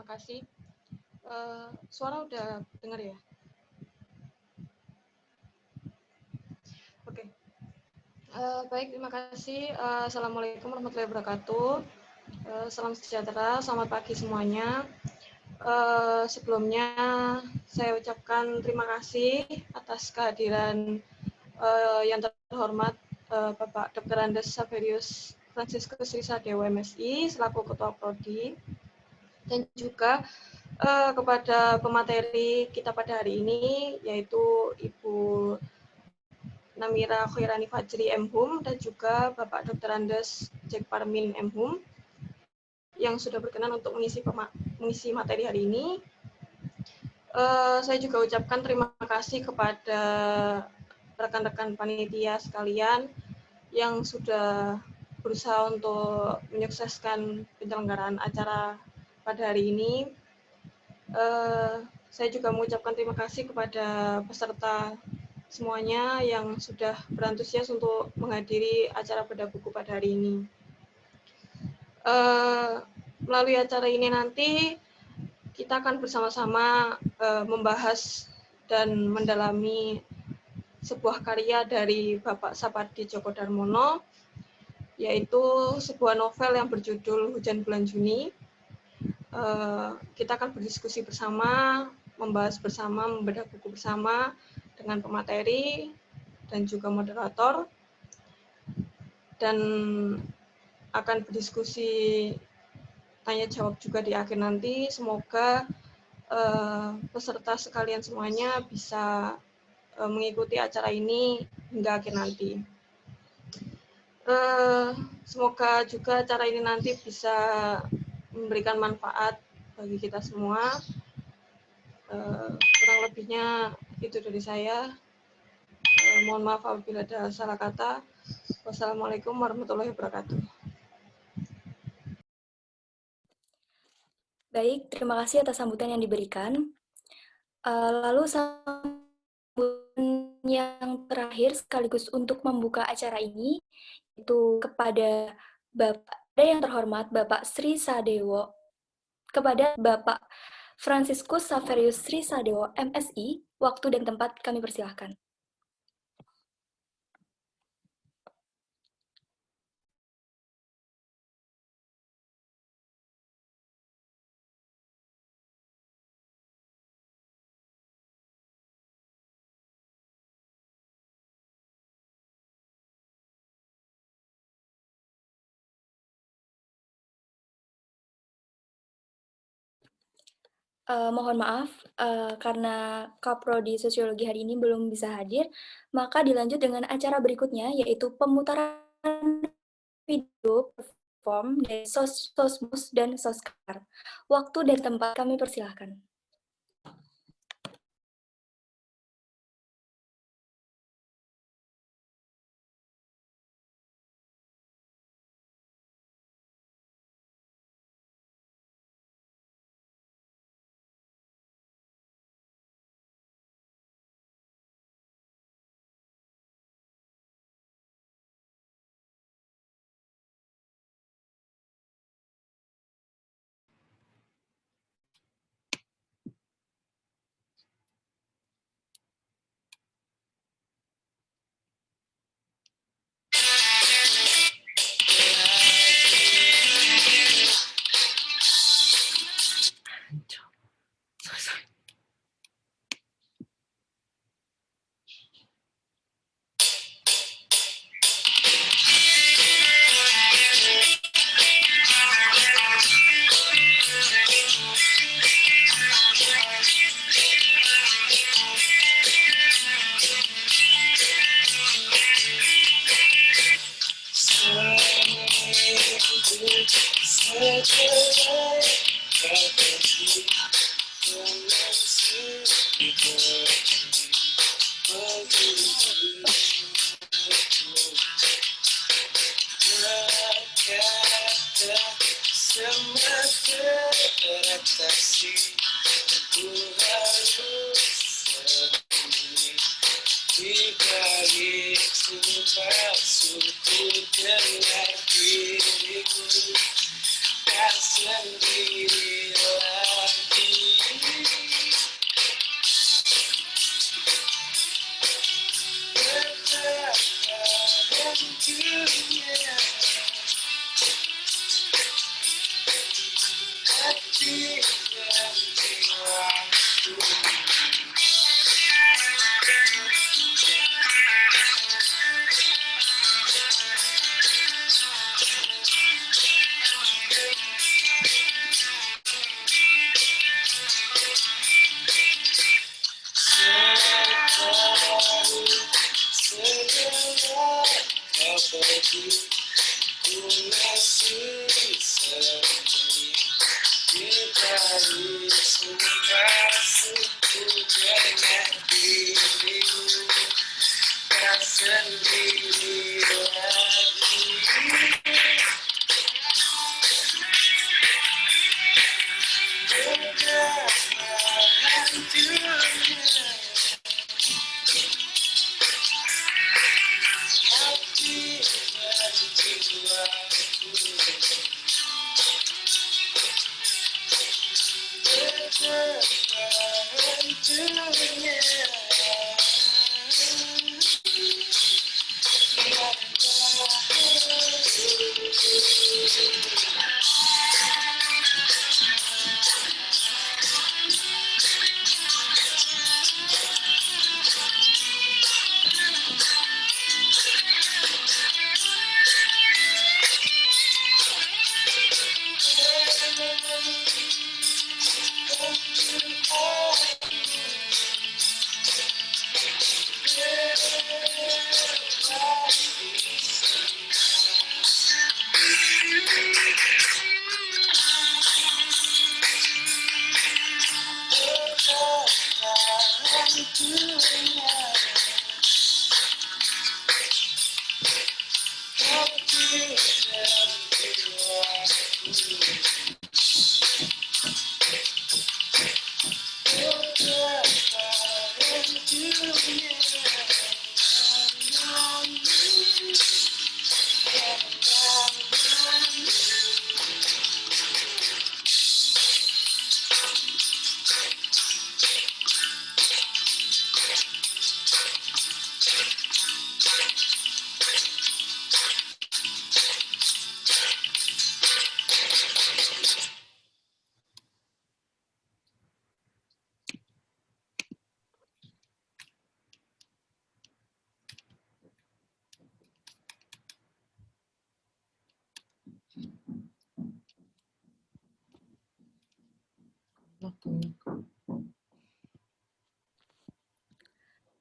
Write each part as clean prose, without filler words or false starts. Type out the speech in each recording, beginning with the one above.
terima kasih. Suara udah dengar ya? Oke. Baik, terima kasih. Assalamualaikum warahmatullahi wabarakatuh. Salam sejahtera, selamat pagi semuanya. Sebelumnya saya ucapkan terima kasih atas kehadiran yang terhormat Bapak Dr. Andes Saverius Franciscus Risadewo MSI selaku Ketua Prodi, dan juga kepada pemateri kita pada hari ini, yaitu Ibu Namira Khairani Fajri MHum dan juga Bapak Dr. Andes Jack Parmin MHum yang sudah berkenan untuk mengisi materi hari ini. Saya juga ucapkan terima kasih kepada rekan-rekan panitia sekalian yang sudah berusaha untuk menyukseskan penyelenggaraan acara pada hari ini. Saya juga mengucapkan terima kasih kepada peserta semuanya yang sudah berantusias untuk menghadiri acara bedah buku pada hari ini. Melalui acara ini nanti kita akan bersama-sama membahas dan mendalami sebuah karya dari Bapak Sapardi Djoko Darmono, yaitu sebuah novel yang berjudul Hujan Bulan Juni. Kita akan berdiskusi bersama, membahas bersama, membedah buku bersama dengan pemateri dan juga moderator, dan akan berdiskusi tanya jawab juga di akhir nanti. Semoga peserta sekalian semuanya bisa mengikuti acara ini hingga akhir nanti. Semoga juga acara ini nanti bisa memberikan manfaat bagi kita semua. Kurang lebihnya itu dari saya. Mohon maaf apabila ada salah kata. Wassalamualaikum warahmatullahi wabarakatuh. Baik, terima kasih atas sambutan yang diberikan. Lalu sambutan yang terakhir sekaligus untuk membuka acara ini, itu kepada yang terhormat Bapak Sri Sadewo, kepada Bapak Franciscus Saverius Risadewo MSI, waktu dan tempat kami persilahkan. Mohon maaf, karena Kaprodi Sosiologi hari ini belum bisa hadir, maka dilanjut dengan acara berikutnya, yaitu pemutaran video perform dari Sosmus dan Soskar. Waktu dan tempat kami persilahkan.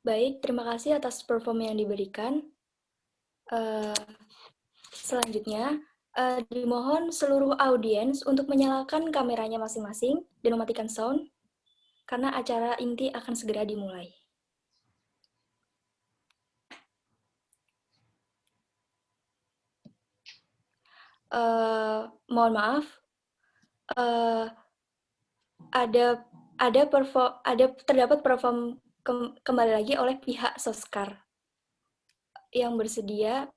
Baik, terima kasih atas perform yang diberikan. Selanjutnya, dimohon seluruh audiens untuk menyalakan kameranya masing-masing dan mematikan sound, karena acara inti akan segera dimulai. Mohon maaf, terdapat perform kembali lagi oleh pihak Soskar yang bersedia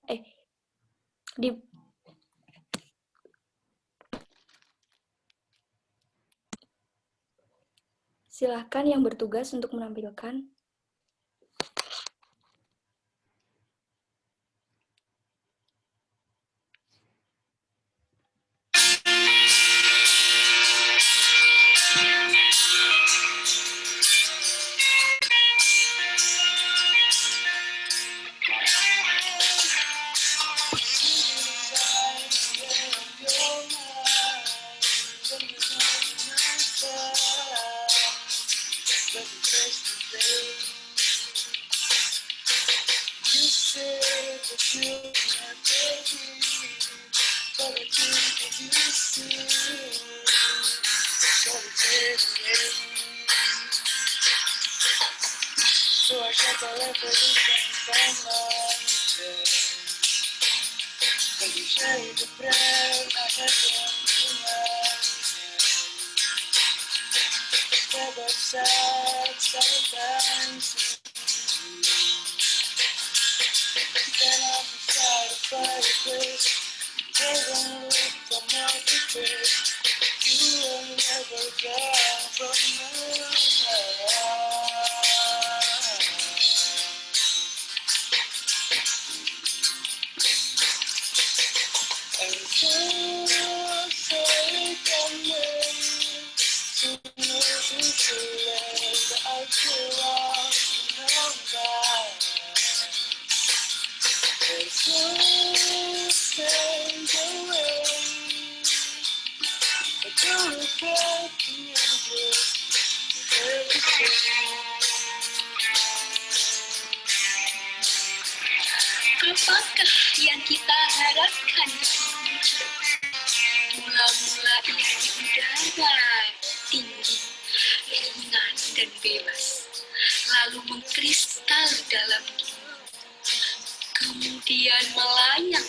silahkan yang bertugas untuk menampilkan. Apakah yang kita harapkan dari mula-mula ia di udara tinggi, ringan dan bebas, lalu mengkristal dalam diri, kemudian melayang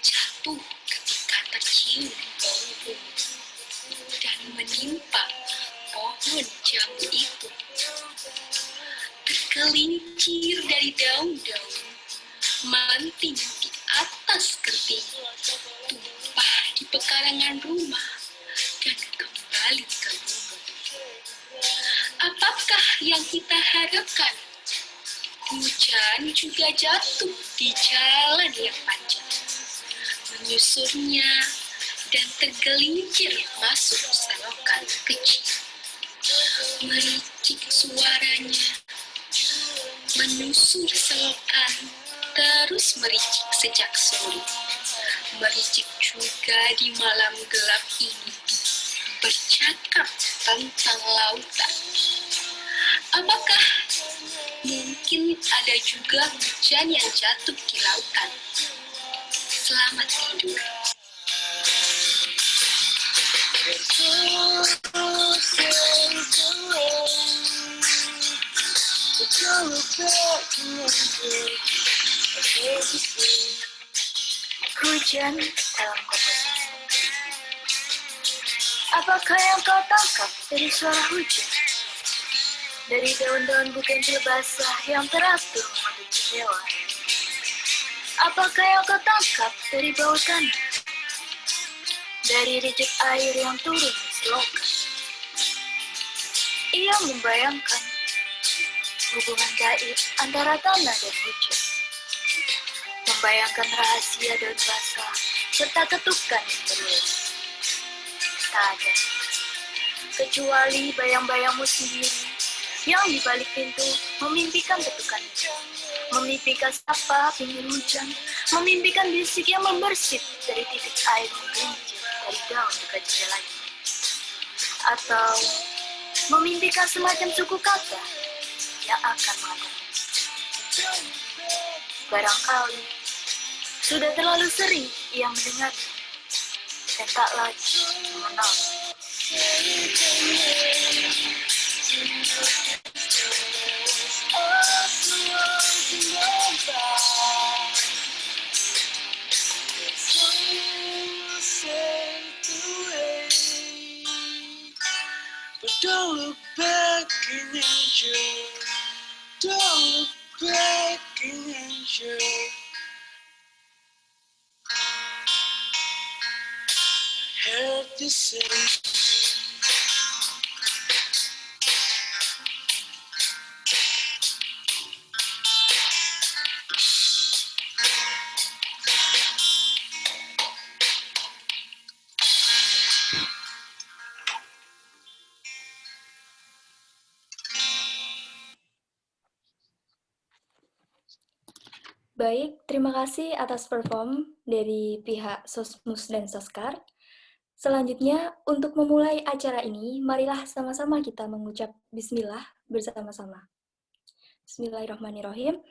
jatuh ketika tercium bau bumi dan menimpa pohon jambu itu, tergelincir dari daun-daun, melenting di atas kenting, tumpah di pekarangan rumah, dan kembali ke rumah. Apakah yang kita harapkan? Hujan juga jatuh di jalan yang panjang, menyusurnya dan tergelincir masuk selokan kecil. Mericik suaranya, menyusur selokan, terus mericik sejak sore. Mericik juga di malam gelap ini, bercakap tentang lautan. Apakah mungkin ada juga hujan yang jatuh di lautan? Selamat tidur. Hujan dalam komposisi. Apakah yang kau tangkap dari suara hujan? Dari daun-daun bugenvil basah yang teratur menutup jendela. Apakah yang kau tangkap dari bau tanah? Dari ricik air yang turun di selokan. Ia membayangkan hubungan gaib antara tanah dan hujan. Membayangkan rahasia daun basah serta ketukan yang berulang. Tak ada, kecuali bayang-bayangmu sendiri yang di balik pintu memimpikan ketukan itu. Memimpikan sapa pinggir hujan, memimpikan bisik yang membersih dari titik air menggelincir dari daun dekat jendelanya. Atau memimpikan semacam suku kata yang akan mengantarnya. Barangkali sudah terlalu sering ia mendengar dan tak lagi mengenal. Don't look back in anger. Don't look back in anger. Heard this say. Baik, terima kasih atas perform dari pihak Sosmus dan Soskar. Selanjutnya, untuk memulai acara ini, marilah sama-sama kita mengucap bismillah bersama-sama. Bismillahirrahmanirrahim.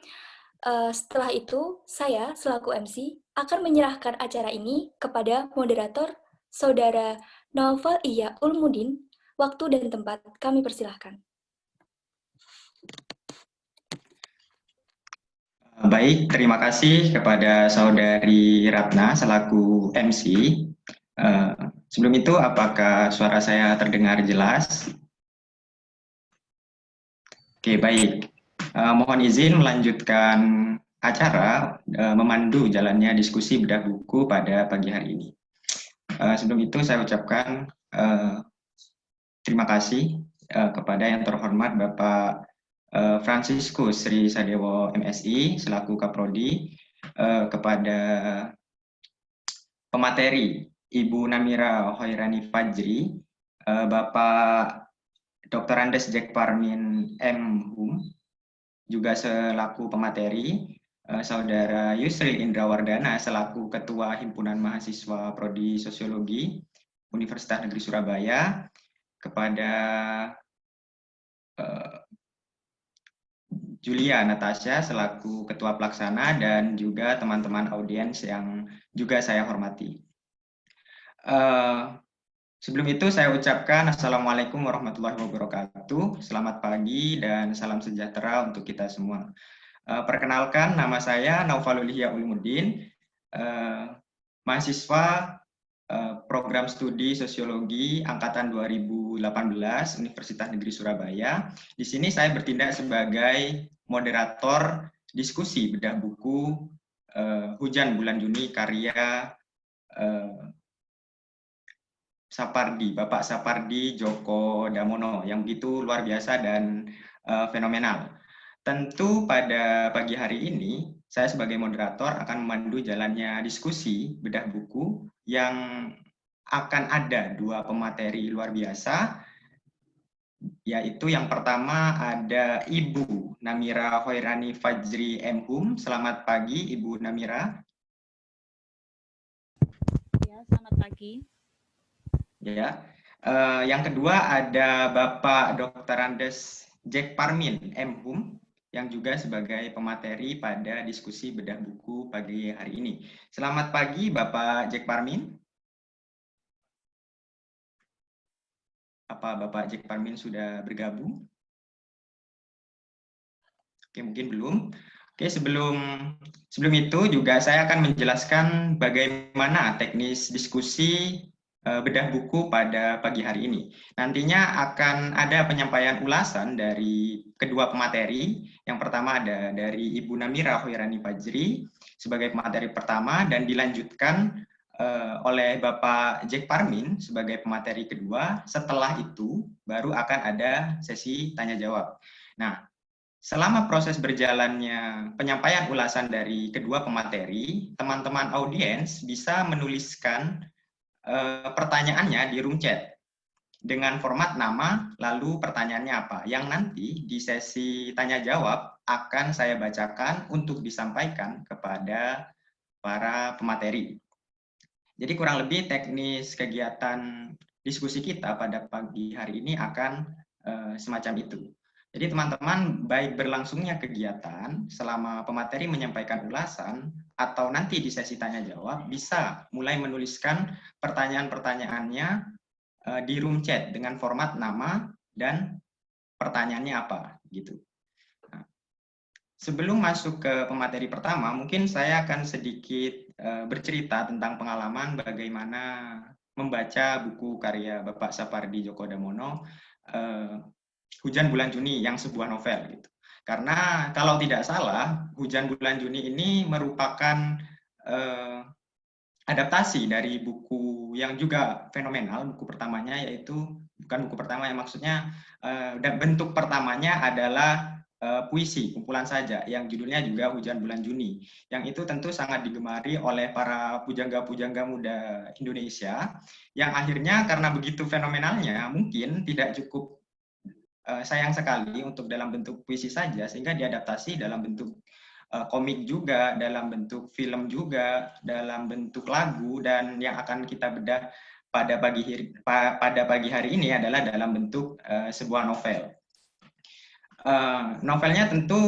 Setelah itu, saya selaku MC akan menyerahkan acara ini kepada moderator Saudara Naufal Iya Ulmudin. Waktu dan tempat kami persilahkan. Baik, terima kasih kepada Saudari Ratna selaku MC. Sebelum itu, apakah suara saya terdengar jelas? Oke, baik. Mohon izin melanjutkan acara memandu jalannya diskusi bedah buku pada pagi hari ini. Sebelum itu, saya ucapkan terima kasih kepada yang terhormat Bapak Franciscus Sri Sadewo MSI selaku Kaprodi, kepada pemateri Ibu Namira Hoirani Fajri, Bapak Dr. Andes Jack Parmin M. Hum, juga selaku pemateri, Saudara Yusril Indrawardana selaku Ketua Himpunan Mahasiswa Prodi Sosiologi Universitas Negeri Surabaya, kepada Julia Natasha selaku Ketua Pelaksana, dan juga teman-teman audiens yang juga saya hormati. Sebelum itu saya ucapkan Assalamualaikum warahmatullahi wabarakatuh. Selamat pagi dan salam sejahtera untuk kita semua. Perkenalkan, nama saya Naufalul Ihya Ulumuddin, mahasiswa program studi Sosiologi angkatan 2018 Universitas Negeri Surabaya. Di sini saya bertindak sebagai moderator diskusi bedah buku Hujan Bulan Juni karya Sapardi, Bapak Sapardi Djoko Damono, yang begitu luar biasa dan fenomenal. Tentu pada pagi hari ini, saya sebagai moderator akan memandu jalannya diskusi bedah buku yang akan ada dua pemateri luar biasa, yaitu yang pertama ada Ibu Namira Hoirani Fajri M. Hum. Selamat pagi, Ibu Namira. Ya, selamat pagi. Ya. Yang kedua ada Bapak Dr. Andes Jack Parmin M. Hum, yang juga sebagai pemateri pada diskusi bedah buku pagi hari ini. Selamat pagi, Bapak Jack Parmin. Apa Bapak Jack Parmin sudah bergabung? Oke, mungkin belum. Oke, sebelum itu juga saya akan menjelaskan bagaimana teknis diskusi bedah buku pada pagi hari ini. Nantinya akan ada penyampaian ulasan dari kedua pemateri. Yang pertama ada dari Ibu Namira Hoirani Fajri sebagai pemateri pertama, dan dilanjutkan oleh Bapak Jack Parmin sebagai pemateri kedua. Setelah itu baru akan ada sesi tanya jawab. Nah, selama proses berjalannya penyampaian ulasan dari kedua pemateri, teman-teman audiens bisa menuliskan pertanyaannya di room chat dengan format nama, lalu pertanyaannya apa, yang nanti di sesi tanya jawab akan saya bacakan untuk disampaikan kepada para pemateri. Jadi kurang lebih teknis kegiatan diskusi kita pada pagi hari ini akan semacam itu. Jadi teman-teman, baik berlangsungnya kegiatan selama pemateri menyampaikan ulasan atau nanti di sesi tanya jawab, bisa mulai menuliskan pertanyaan-pertanyaannya di room chat dengan format nama dan pertanyaannya apa gitu. Nah, sebelum masuk ke pemateri pertama, mungkin saya akan sedikit bercerita tentang pengalaman bagaimana membaca buku karya Bapak Sapardi Djoko Damono, Hujan Bulan Juni, yang sebuah novel gitu. Karena kalau tidak salah, Hujan Bulan Juni ini merupakan adaptasi dari buku yang juga fenomenal, buku pertamanya, yaitu bukan buku pertama yang maksudnya bentuk pertamanya adalah puisi, kumpulan saja, yang judulnya juga Hujan Bulan Juni. Yang itu tentu sangat digemari oleh para pujangga-pujangga muda Indonesia, yang akhirnya karena begitu fenomenalnya, mungkin tidak cukup sayang sekali untuk dalam bentuk puisi saja, sehingga diadaptasi dalam bentuk komik juga, dalam bentuk film juga, dalam bentuk lagu, dan yang akan kita bedah pada pagi hari ini adalah dalam bentuk sebuah novel. Novelnya tentu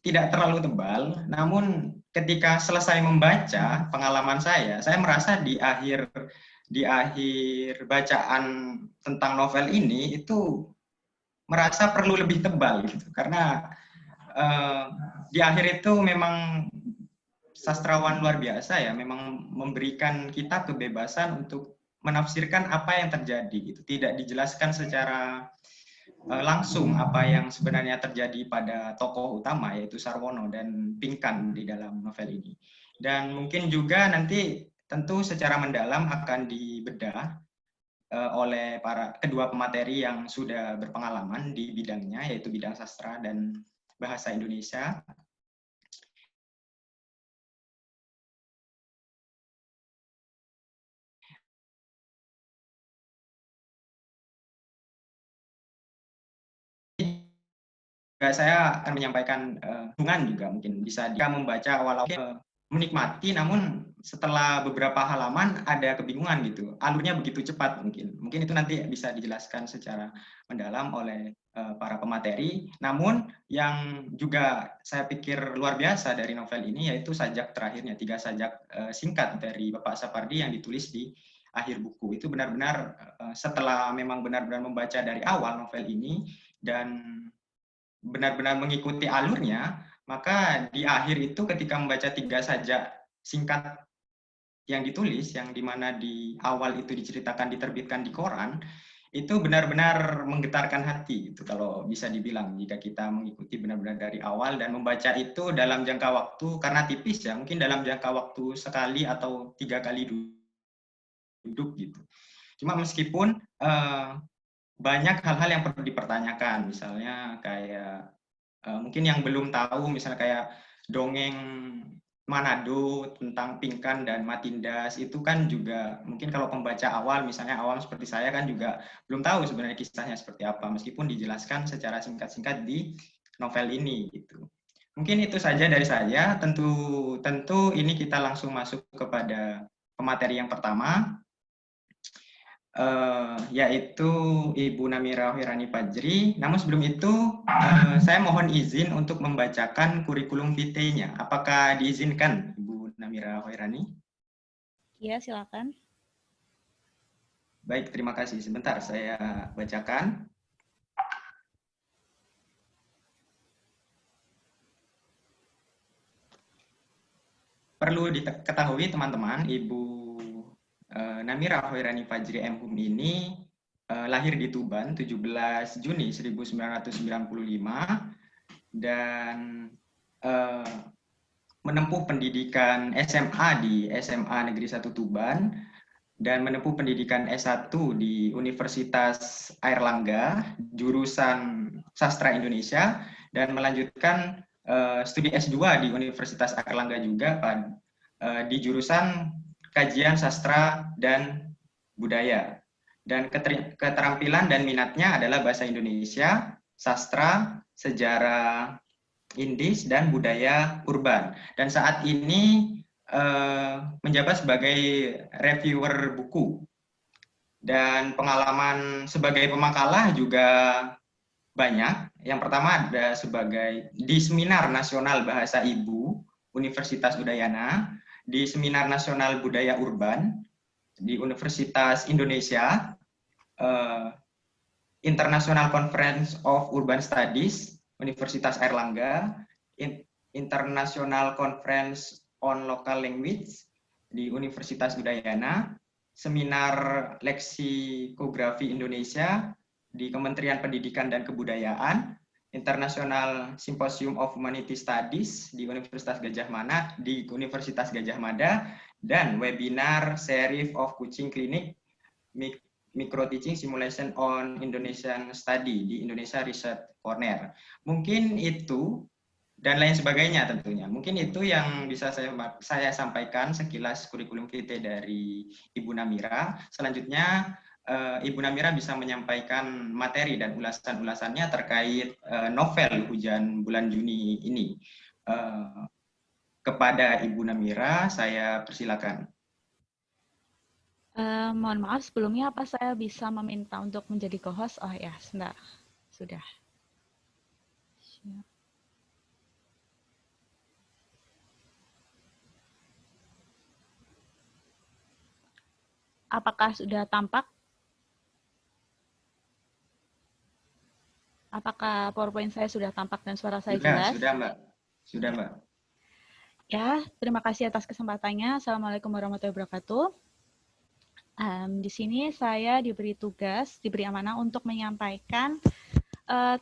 tidak terlalu tebal, namun ketika selesai membaca, pengalaman saya merasa di akhir bacaan tentang novel ini itu merasa perlu lebih tebal gitu, karena di akhir itu memang sastrawan luar biasa ya, memang memberikan kita kebebasan untuk menafsirkan apa yang terjadi gitu, tidak dijelaskan secara langsung apa yang sebenarnya terjadi pada tokoh utama yaitu Sarwono dan Pinkan di dalam novel ini. Dan mungkin juga nanti tentu secara mendalam akan dibedah oleh kedua pemateri yang sudah berpengalaman di bidangnya, yaitu bidang sastra dan bahasa Indonesia. saya akan menyampaikan dukungan juga mungkin bisa dia membaca awal-awal menikmati, namun setelah beberapa halaman ada kebingungan gitu, alurnya begitu cepat mungkin itu nanti bisa dijelaskan secara mendalam oleh para pemateri. Namun yang juga saya pikir luar biasa dari novel ini yaitu sajak terakhirnya, 3 sajak singkat dari Bapak Sapardi yang ditulis di akhir buku. Itu benar-benar setelah memang benar-benar membaca dari awal novel ini dan benar-benar mengikuti alurnya, maka di akhir itu ketika membaca 3 sajak singkat yang ditulis, yang dimana di awal itu diceritakan diterbitkan di koran, itu benar-benar menggetarkan hati itu kalau bisa dibilang jika kita mengikuti benar-benar dari awal dan membaca itu dalam jangka waktu, karena tipis ya, mungkin dalam jangka waktu sekali atau 3 kali duduk gitu. Cuma meskipun banyak hal-hal yang perlu dipertanyakan, misalnya kayak mungkin yang belum tahu, misalnya kayak dongeng Manado tentang Pingkan dan Matindas, itu kan juga mungkin kalau pembaca awal, misalnya awam seperti saya kan juga belum tahu sebenarnya kisahnya seperti apa, meskipun dijelaskan secara singkat-singkat di novel ini gitu. Mungkin itu saja dari saya. Tentu ini kita langsung masuk kepada pemateri yang pertama, yaitu Ibu Namira Hoirani Fajri. Namun sebelum itu saya mohon izin untuk membacakan kurikulum vitae-nya. Apakah diizinkan Ibu Namira Hoirani? Iya, silakan. Baik, terima kasih. Sebentar saya bacakan. Perlu diketahui teman-teman, Ibu Namira Hoirani Fajri MHum ini lahir di Tuban 17 Juni 1995 dan menempuh pendidikan SMA di SMA Negeri 1 Tuban dan menempuh pendidikan S1 di Universitas Airlangga jurusan Sastra Indonesia dan melanjutkan studi S2 di Universitas Airlangga juga di jurusan Kajian Sastra dan Budaya. Dan keterampilan dan minatnya adalah bahasa Indonesia, sastra, sejarah Indis, dan budaya urban. Dan saat ini menjabat sebagai reviewer buku. Dan pengalaman sebagai pemakalah juga banyak. Yang pertama ada sebagai di Seminar Nasional Bahasa Ibu Universitas Udayana, di Seminar Nasional Budaya Urban di Universitas Indonesia, International Conference of Urban Studies Universitas Airlangga, International Conference on Local Language di Universitas Udayana, Seminar Leksikografi Indonesia di Kementerian Pendidikan dan Kebudayaan, International Symposium of Humanity Studies di Universitas Gajah Mada, dan webinar Series of Kucing Clinic Micro Teaching Simulation on Indonesian Study di Indonesia Research Corner. Mungkin itu dan lain sebagainya tentunya. Mungkin itu yang bisa saya sampaikan sekilas kurikulum vitae dari Ibu Namira. Selanjutnya Ibu Namira bisa menyampaikan materi dan ulasan-ulasannya terkait novel Hujan Bulan Juni ini. Kepada Ibu Namira, saya persilakan. Mohon maaf sebelumnya, apa saya bisa meminta untuk menjadi co-host? Oh ya, sebentar. Sudah. Apakah sudah tampak? Apakah PowerPoint saya sudah tampak dan suara saya jelas? Sudah, Mbak. Sudah, Mbak. Ya, terima kasih atas kesempatannya. Assalamualaikum warahmatullahi wabarakatuh. Di sini saya diberi tugas, diberi amanah untuk menyampaikan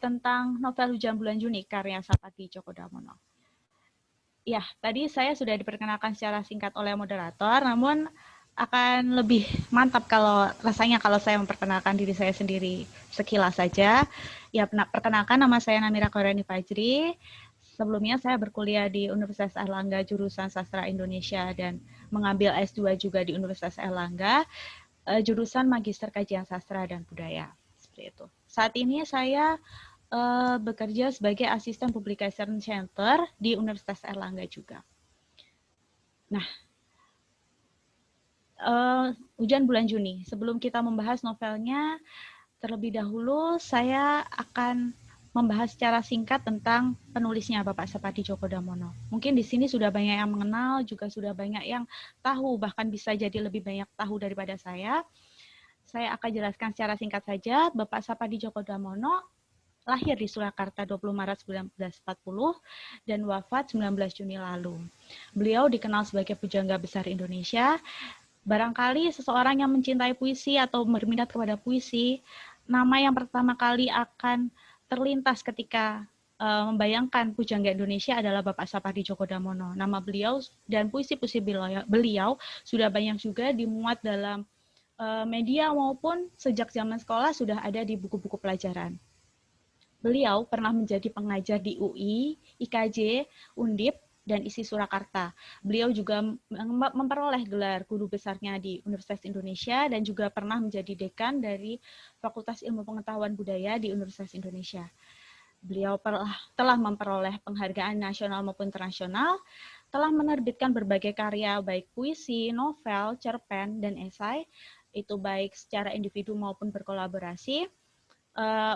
tentang novel Hujan Bulan Juni karya Sapardi Djoko Damono. Ya, tadi saya sudah diperkenalkan secara singkat oleh moderator, namun akan lebih mantap rasanya kalau saya memperkenalkan diri saya sendiri sekilas saja. Ya, perkenalkan, nama saya Namira Hoirani Fajri. Sebelumnya saya berkuliah di Universitas Airlangga jurusan Sastra Indonesia dan mengambil S2 juga di Universitas Airlangga, jurusan Magister Kajian Sastra dan Budaya. Seperti itu. Saat ini saya bekerja sebagai asisten publication center di Universitas Airlangga juga. Nah, Hujan Bulan Juni. Sebelum kita membahas novelnya, terlebih dahulu saya akan membahas secara singkat tentang penulisnya, Bapak Sapardi Djoko Damono. Mungkin di sini sudah banyak yang mengenal, juga sudah banyak yang tahu, bahkan bisa jadi lebih banyak tahu daripada saya. Saya akan jelaskan secara singkat saja. Bapak Sapardi Djoko Damono lahir di Surakarta 20 Maret 1940 dan wafat 19 Juni lalu. Beliau dikenal sebagai pujangga besar Indonesia. Barangkali seseorang yang mencintai puisi atau berminat kepada puisi, nama yang pertama kali akan terlintas ketika membayangkan pujangga Indonesia adalah Bapak Sapardi Djoko Damono. Nama beliau dan puisi-puisi beliau sudah banyak juga dimuat dalam media maupun sejak zaman sekolah sudah ada di buku-buku pelajaran. Beliau pernah menjadi pengajar di UI, IKJ, Undip, dan ISI Surakarta. Beliau juga memperoleh gelar guru besarnya di Universitas Indonesia dan juga pernah menjadi dekan dari Fakultas Ilmu Pengetahuan Budaya di Universitas Indonesia. Beliau telah memperoleh penghargaan nasional maupun internasional, telah menerbitkan berbagai karya baik puisi, novel, cerpen, dan esai, itu baik secara individu maupun berkolaborasi.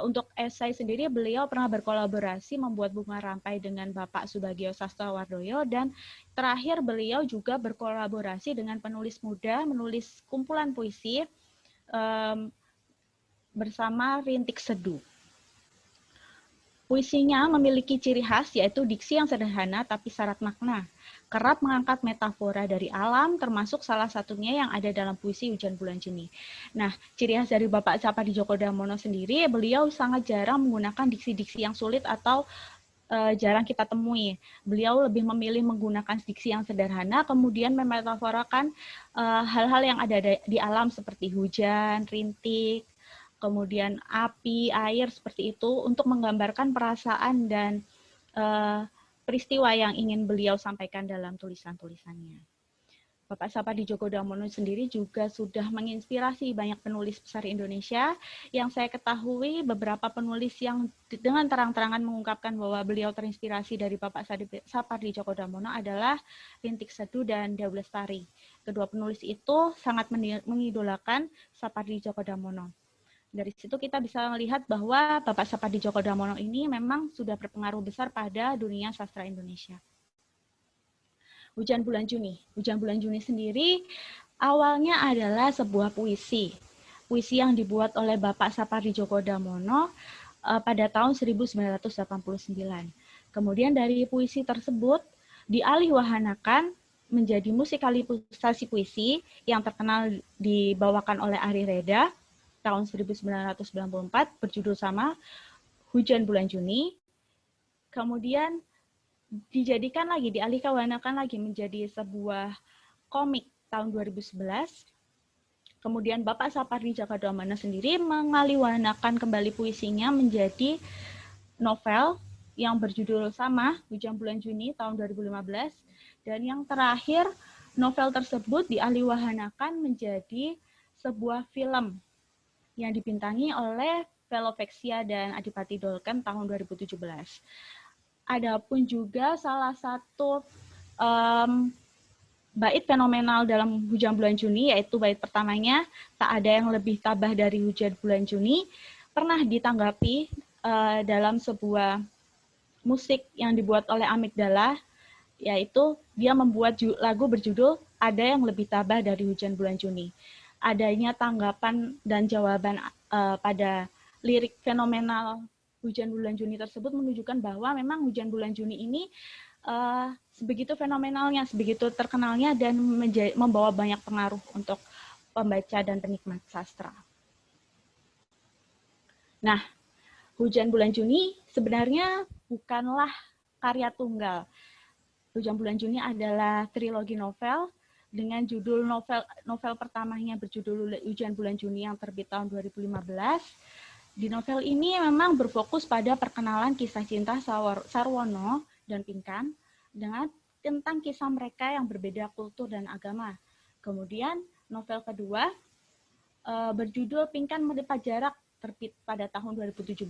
Untuk esai sendiri, beliau pernah berkolaborasi membuat bunga rampai dengan Bapak Subagio Sastrowardoyo, dan terakhir beliau juga berkolaborasi dengan penulis muda, menulis kumpulan puisi bersama Rintik Seduh. Puisinya memiliki ciri khas yaitu diksi yang sederhana tapi syarat makna. Kerap mengangkat metafora dari alam, termasuk salah satunya yang ada dalam puisi Hujan Bulan Juni. Nah, ciri khas dari Bapak Sapardi Djoko Damono sendiri, beliau sangat jarang menggunakan diksi-diksi yang sulit atau jarang kita temui. Beliau lebih memilih menggunakan diksi yang sederhana, kemudian memetaforakan hal-hal yang ada di alam seperti hujan, rintik, kemudian api, air, seperti itu, untuk menggambarkan perasaan dan peristiwa yang ingin beliau sampaikan dalam tulisan-tulisannya. Bapak Sapardi Djoko Damono sendiri juga sudah menginspirasi banyak penulis besar Indonesia. Yang saya ketahui, beberapa penulis yang dengan terang-terangan mengungkapkan bahwa beliau terinspirasi dari Bapak Sapardi Djoko Damono adalah Rintik Seduh dan Dewi Lestari. Kedua penulis itu sangat mengidolakan Sapardi Djoko Damono. Dari situ kita bisa melihat bahwa Bapak Sapardi Djoko Damono ini memang sudah berpengaruh besar pada dunia sastra Indonesia. Hujan Bulan Juni. Hujan Bulan Juni sendiri awalnya adalah sebuah puisi. Puisi yang dibuat oleh Bapak Sapardi Djoko Damono pada tahun 1989. Kemudian dari puisi tersebut dialihwahanakan menjadi musikalisasi puisi yang terkenal dibawakan oleh Ari Reda tahun 1994 berjudul sama, Hujan Bulan Juni. Kemudian dialihwahanakan lagi menjadi sebuah komik tahun 2011. Kemudian Bapak Sapardi Djoko Damono sendiri mengalihwahanakan kembali puisinya menjadi novel yang berjudul sama, Hujan Bulan Juni tahun 2015. Dan yang terakhir, novel tersebut dialihwahanakan menjadi sebuah film yang dibintangi oleh Velovexia dan Adipati Dolken tahun 2017. Adapun juga salah satu bait fenomenal dalam Hujan Bulan Juni, yaitu bait pertamanya, tak ada yang lebih tabah dari Hujan Bulan Juni, pernah ditanggapi dalam sebuah musik yang dibuat oleh Amigdala, yaitu dia membuat lagu berjudul Ada Yang Lebih Tabah Dari Hujan Bulan Juni. Adanya tanggapan dan jawaban pada lirik fenomenal Hujan Bulan Juni tersebut menunjukkan bahwa memang Hujan Bulan Juni ini sebegitu fenomenalnya, sebegitu terkenalnya, dan membawa banyak pengaruh untuk pembaca dan penikmat sastra. Nah, Hujan Bulan Juni sebenarnya bukanlah karya tunggal. Hujan Bulan Juni adalah trilogi novel dengan judul novel pertamanya berjudul Hujan Bulan Juni yang terbit tahun 2015. Di novel ini memang berfokus pada perkenalan kisah cinta Sarwono dan Pinkan dengan tentang kisah mereka yang berbeda kultur dan agama. Kemudian novel kedua berjudul Pinkan Melipat Jarak terbit pada tahun 2017.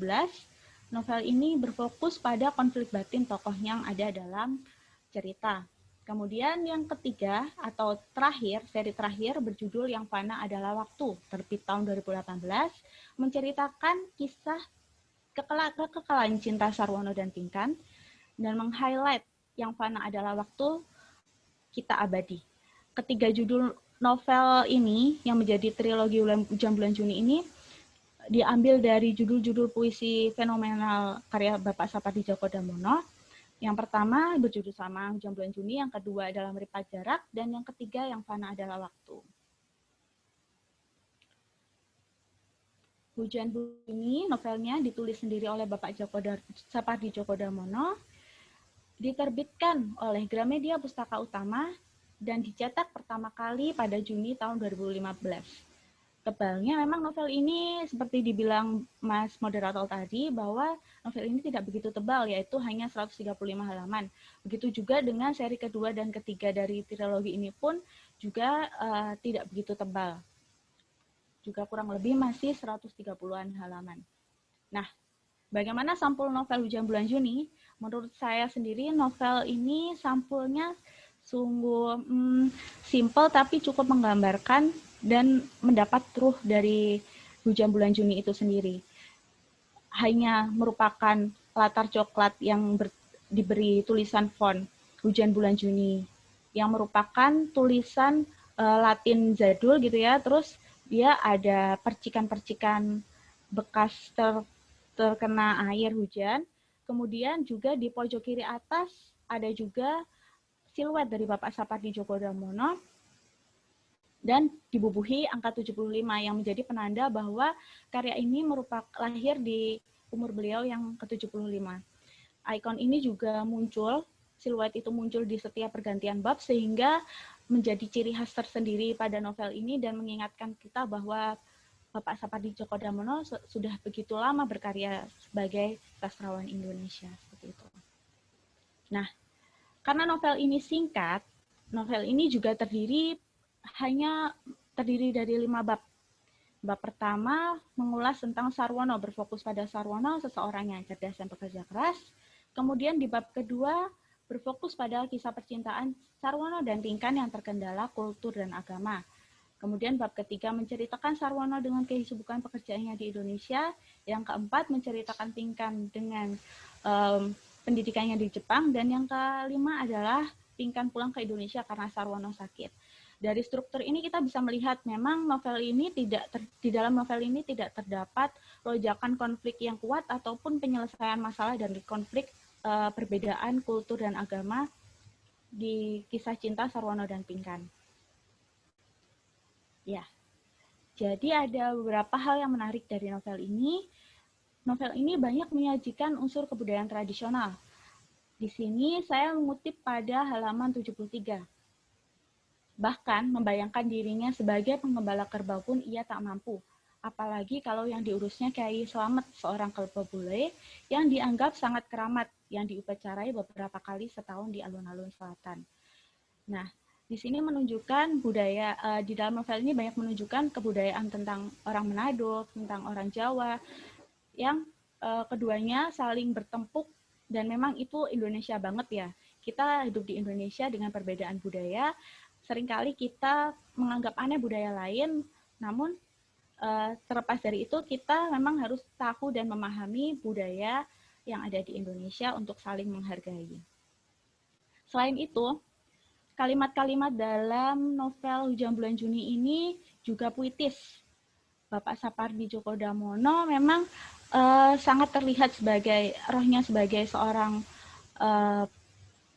novel ini berfokus pada konflik batin tokoh yang ada dalam cerita. Kemudian yang ketiga atau terakhir, seri terakhir berjudul Yang Fana Adalah Waktu, terbit tahun 2018, menceritakan kisah kekekalan cinta Sarwono dan Pinkan dan meng-highlight Yang Fana Adalah Waktu, Kita Abadi. Ketiga judul novel ini yang menjadi trilogi Hujan Bulan Juni ini diambil dari judul-judul puisi fenomenal karya Bapak Sapardi Djoko Damono. Yang pertama berjudul sama Hujan Bulan Juni, yang kedua adalah Meripat Jarak, dan yang ketiga Yang Fana Adalah Waktu. Hujan Bulan Juni novelnya ditulis sendiri oleh Bapak Sapardi Djoko Damono, diterbitkan oleh Gramedia Pustaka Utama, dan dicetak pertama kali pada Juni tahun 2015. Tebalnya memang novel ini seperti dibilang Mas moderator tadi bahwa novel ini tidak begitu tebal, yaitu hanya 135 halaman. Begitu juga dengan seri kedua dan ketiga dari trilogi ini pun juga tidak begitu tebal. Juga kurang lebih masih 130-an halaman. Nah, bagaimana sampul novel Hujan Bulan Juni? Menurut saya sendiri novel ini sampulnya sungguh simpel tapi cukup menggambarkan dan mendapat ruh dari Hujan Bulan Juni itu sendiri. Hanya merupakan latar coklat yang diberi tulisan font Hujan Bulan Juni, yang merupakan tulisan Latin jadul gitu ya, terus dia ada percikan-percikan bekas terkena air hujan. Kemudian juga di pojok kiri atas ada juga siluet dari Bapak Sapardi Djoko Damono, dan dibubuhi angka 75 yang menjadi penanda bahwa karya ini merupakan lahir di umur beliau yang ke-75. Ikon ini juga muncul, siluet itu muncul di setiap pergantian bab sehingga menjadi ciri khas tersendiri pada novel ini dan mengingatkan kita bahwa Bapak Sapardi Djoko Damono sudah begitu lama berkarya sebagai sastrawan Indonesia seperti itu. Nah, karena novel ini singkat, novel ini juga terdiri dari 5 bab. Bab pertama mengulas tentang Sarwono, berfokus pada Sarwono, seseorang yang cerdas dan pekerja keras. Kemudian di bab kedua berfokus pada kisah percintaan Sarwono dan Pinkan yang terkendala kultur dan agama. Kemudian bab ketiga menceritakan Sarwono dengan kesibukan pekerjaannya di Indonesia. Yang keempat menceritakan Pinkan dengan pendidikannya di Jepang. Dan yang kelima adalah Pinkan pulang ke Indonesia karena Sarwono sakit. Dari struktur ini kita bisa melihat memang di dalam novel ini tidak terdapat lonjakan konflik yang kuat ataupun penyelesaian masalah dari konflik perbedaan kultur dan agama di kisah cinta Sarwono dan Pinkan. Ya, jadi ada beberapa hal yang menarik dari novel ini. Novel ini banyak menyajikan unsur kebudayaan tradisional. Di sini saya mengutip pada halaman 73. Bahkan membayangkan dirinya sebagai pengembala kerbau pun ia tak mampu. Apalagi kalau yang diurusnya Kyai Slamet, seorang kerbau bule yang dianggap sangat keramat, yang diupacarai beberapa kali setahun di alun-alun selatan. Nah, di sini menunjukkan budaya, di dalam novel ini banyak menunjukkan kebudayaan tentang orang Manado, tentang orang Jawa, yang keduanya saling bertempuk, dan memang itu Indonesia banget ya. Kita hidup di Indonesia dengan perbedaan budaya, seringkali kita menganggap aneh budaya lain, namun terlepas dari itu kita memang harus tahu dan memahami budaya yang ada di Indonesia untuk saling menghargai. Selain itu, kalimat-kalimat dalam novel Hujan Bulan Juni ini juga puitis. Bapak Sapardi Djoko Damono memang sangat terlihat rohnya sebagai seorang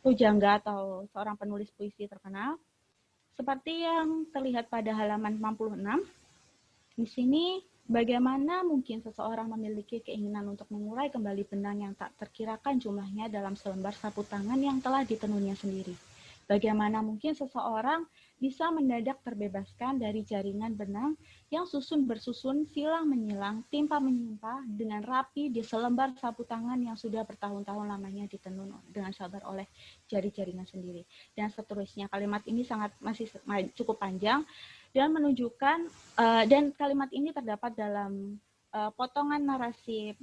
pujangga atau seorang penulis puisi terkenal. Seperti yang terlihat pada halaman 66, di sini bagaimana mungkin seseorang memiliki keinginan untuk mengurai kembali benang yang tak terkirakan jumlahnya dalam selembar sapu tangan yang telah ditenunnya sendiri. Bagaimana mungkin seseorang bisa mendadak terbebaskan dari jaringan benang yang susun bersusun, silang menyilang, timpa menimpa dengan rapi di selembar sapu tangan yang sudah bertahun-tahun lamanya ditenun dengan sabar oleh jari-jarinya sendiri. Dan seterusnya, kalimat ini masih cukup panjang dan menunjukkan dan kalimat ini terdapat dalam potongan narasi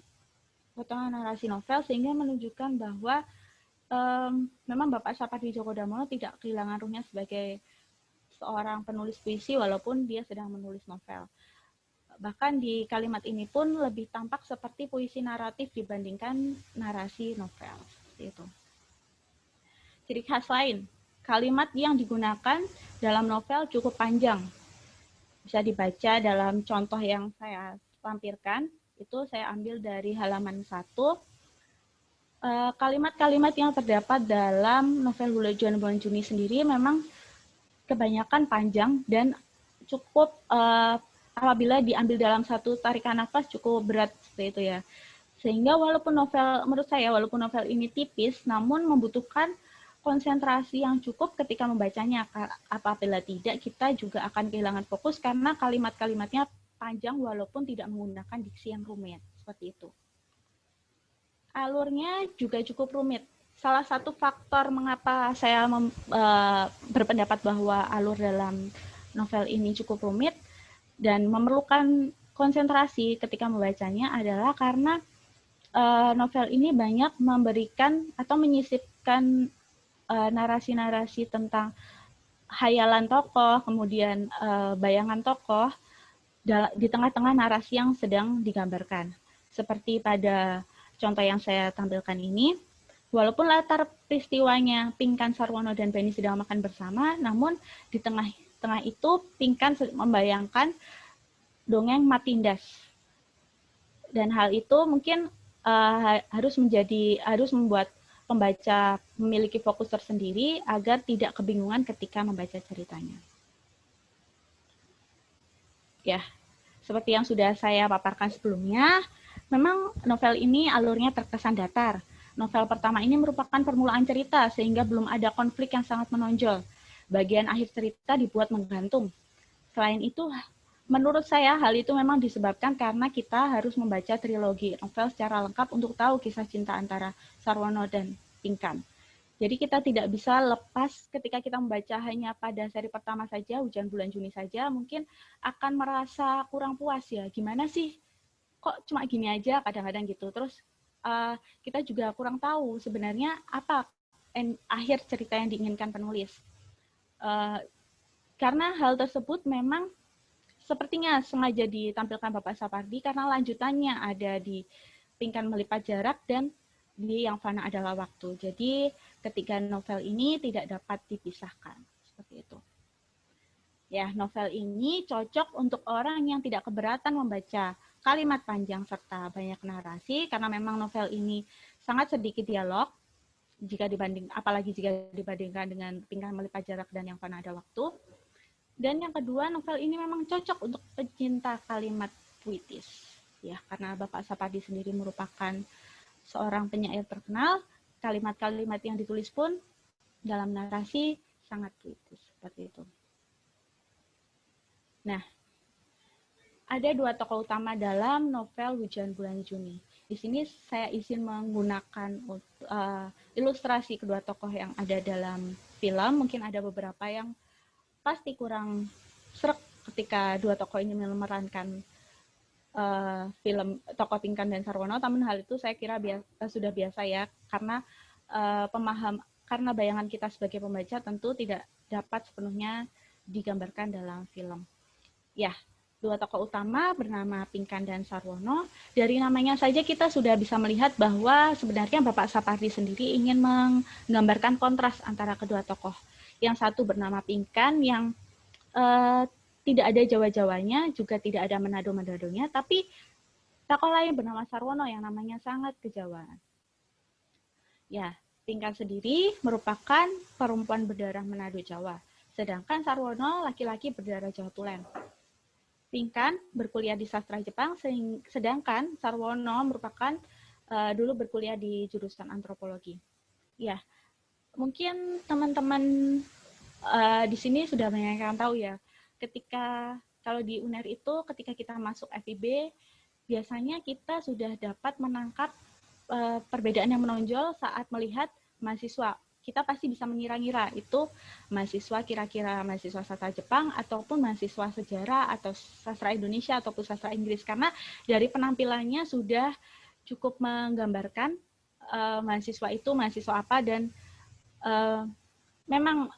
potongan narasi novel sehingga menunjukkan bahwa memang Bapak Sapardi Djoko Damono tidak kehilangan ruhnya sebagai seorang penulis puisi walaupun dia sedang menulis novel. Bahkan di kalimat ini pun lebih tampak seperti puisi naratif dibandingkan narasi novel. Seperti itu. Ciri khas lain, kalimat yang digunakan dalam novel cukup panjang. Bisa dibaca dalam contoh yang saya tampilkan, itu saya ambil dari halaman 1. Kalimat-kalimat yang terdapat dalam novel Hujan Bulan Juni sendiri memang kebanyakan panjang dan cukup apabila diambil dalam satu tarikan nafas cukup berat seperti itu ya. Sehingga menurut saya walaupun novel ini tipis, namun membutuhkan konsentrasi yang cukup ketika membacanya. Apabila tidak, kita juga akan kehilangan fokus karena kalimat-kalimatnya panjang walaupun tidak menggunakan diksi yang rumit. Seperti itu. Alurnya juga cukup rumit. Salah satu faktor mengapa saya berpendapat bahwa alur dalam novel ini cukup rumit dan memerlukan konsentrasi ketika membacanya adalah karena novel ini banyak memberikan atau menyisipkan narasi-narasi tentang hayalan tokoh, kemudian bayangan tokoh di tengah-tengah narasi yang sedang digambarkan. Seperti pada contoh yang saya tampilkan ini, walaupun latar peristiwanya Pinkan, Sarwono, dan Beni sedang makan bersama, namun di tengah itu Pinkan membayangkan dongeng Matindas. Dan hal itu mungkin harus membuat pembaca memiliki fokus tersendiri agar tidak kebingungan ketika membaca ceritanya. Ya, seperti yang sudah saya paparkan sebelumnya, memang novel ini alurnya terkesan datar. Novel pertama ini merupakan permulaan cerita sehingga belum ada konflik yang sangat menonjol. Bagian akhir cerita dibuat menggantung. Selain itu, menurut saya hal itu memang disebabkan karena kita harus membaca trilogi novel secara lengkap untuk tahu kisah cinta antara Sarwono dan Pinkan. Jadi kita tidak bisa lepas ketika kita membaca hanya pada seri pertama saja, Hujan Bulan Juni saja, mungkin akan merasa kurang puas ya. Gimana sih? Kok cuma gini aja kadang-kadang gitu. Terus kita juga kurang tahu sebenarnya apa akhir cerita yang diinginkan penulis. Karena hal tersebut memang sepertinya sengaja ditampilkan Bapak Sapardi karena lanjutannya ada di Pinkan Melipat Jarak dan di Yang Fana Adalah Waktu. Jadi ketiga novel ini tidak dapat dipisahkan. Seperti itu. Ya, novel ini cocok untuk orang yang tidak keberatan membaca kalimat panjang serta banyak narasi karena memang novel ini sangat sedikit dialog apalagi jika dibandingkan dengan Pinkan Melipat Jarak dan Yang Fana Ada Waktu. Dan yang kedua, novel ini memang cocok untuk pecinta kalimat puitis. Ya, karena Bapak Sapardi sendiri merupakan seorang penyair terkenal, kalimat-kalimat yang ditulis pun dalam narasi sangat puitis. Seperti itu. Nah, ada dua tokoh utama dalam novel Hujan Bulan Juni. Di sini saya izin menggunakan ilustrasi kedua tokoh yang ada dalam film. Mungkin ada beberapa yang pasti kurang srek ketika dua tokoh ini memerankan film tokoh Pinkan dan Sarwono. Namun hal itu saya kira sudah biasa ya, karena karena bayangan kita sebagai pembaca tentu tidak dapat sepenuhnya digambarkan dalam film. Ya, dua tokoh utama bernama Pinkan dan Sarwono. Dari namanya saja kita sudah bisa melihat bahwa sebenarnya Bapak Sapardi sendiri ingin menggambarkan kontras antara kedua tokoh. Yang satu bernama Pinkan yang tidak ada Jawa-Jawanya, juga tidak ada Manado-Manadonya, tapi tokoh lain bernama Sarwono yang namanya sangat kejawaan. Ya, Pinkan sendiri merupakan perempuan berdarah Manado Jawa, sedangkan Sarwono laki-laki berdarah Jawa Tulen. Pinkan berkuliah di sastra Jepang, sedangkan Sarwono merupakan dulu berkuliah di jurusan antropologi. Ya, mungkin teman-teman di sini sudah banyak yang tahu ya, ketika kalau di UNER itu ketika kita masuk FIB, biasanya kita sudah dapat menangkap perbedaan yang menonjol saat melihat mahasiswa. Kita pasti bisa mengira-ngira itu mahasiswa kira-kira mahasiswa sastra Jepang ataupun mahasiswa sejarah atau sastra Indonesia ataupun sastra Inggris, karena dari penampilannya sudah cukup menggambarkan mahasiswa itu mahasiswa apa, dan memang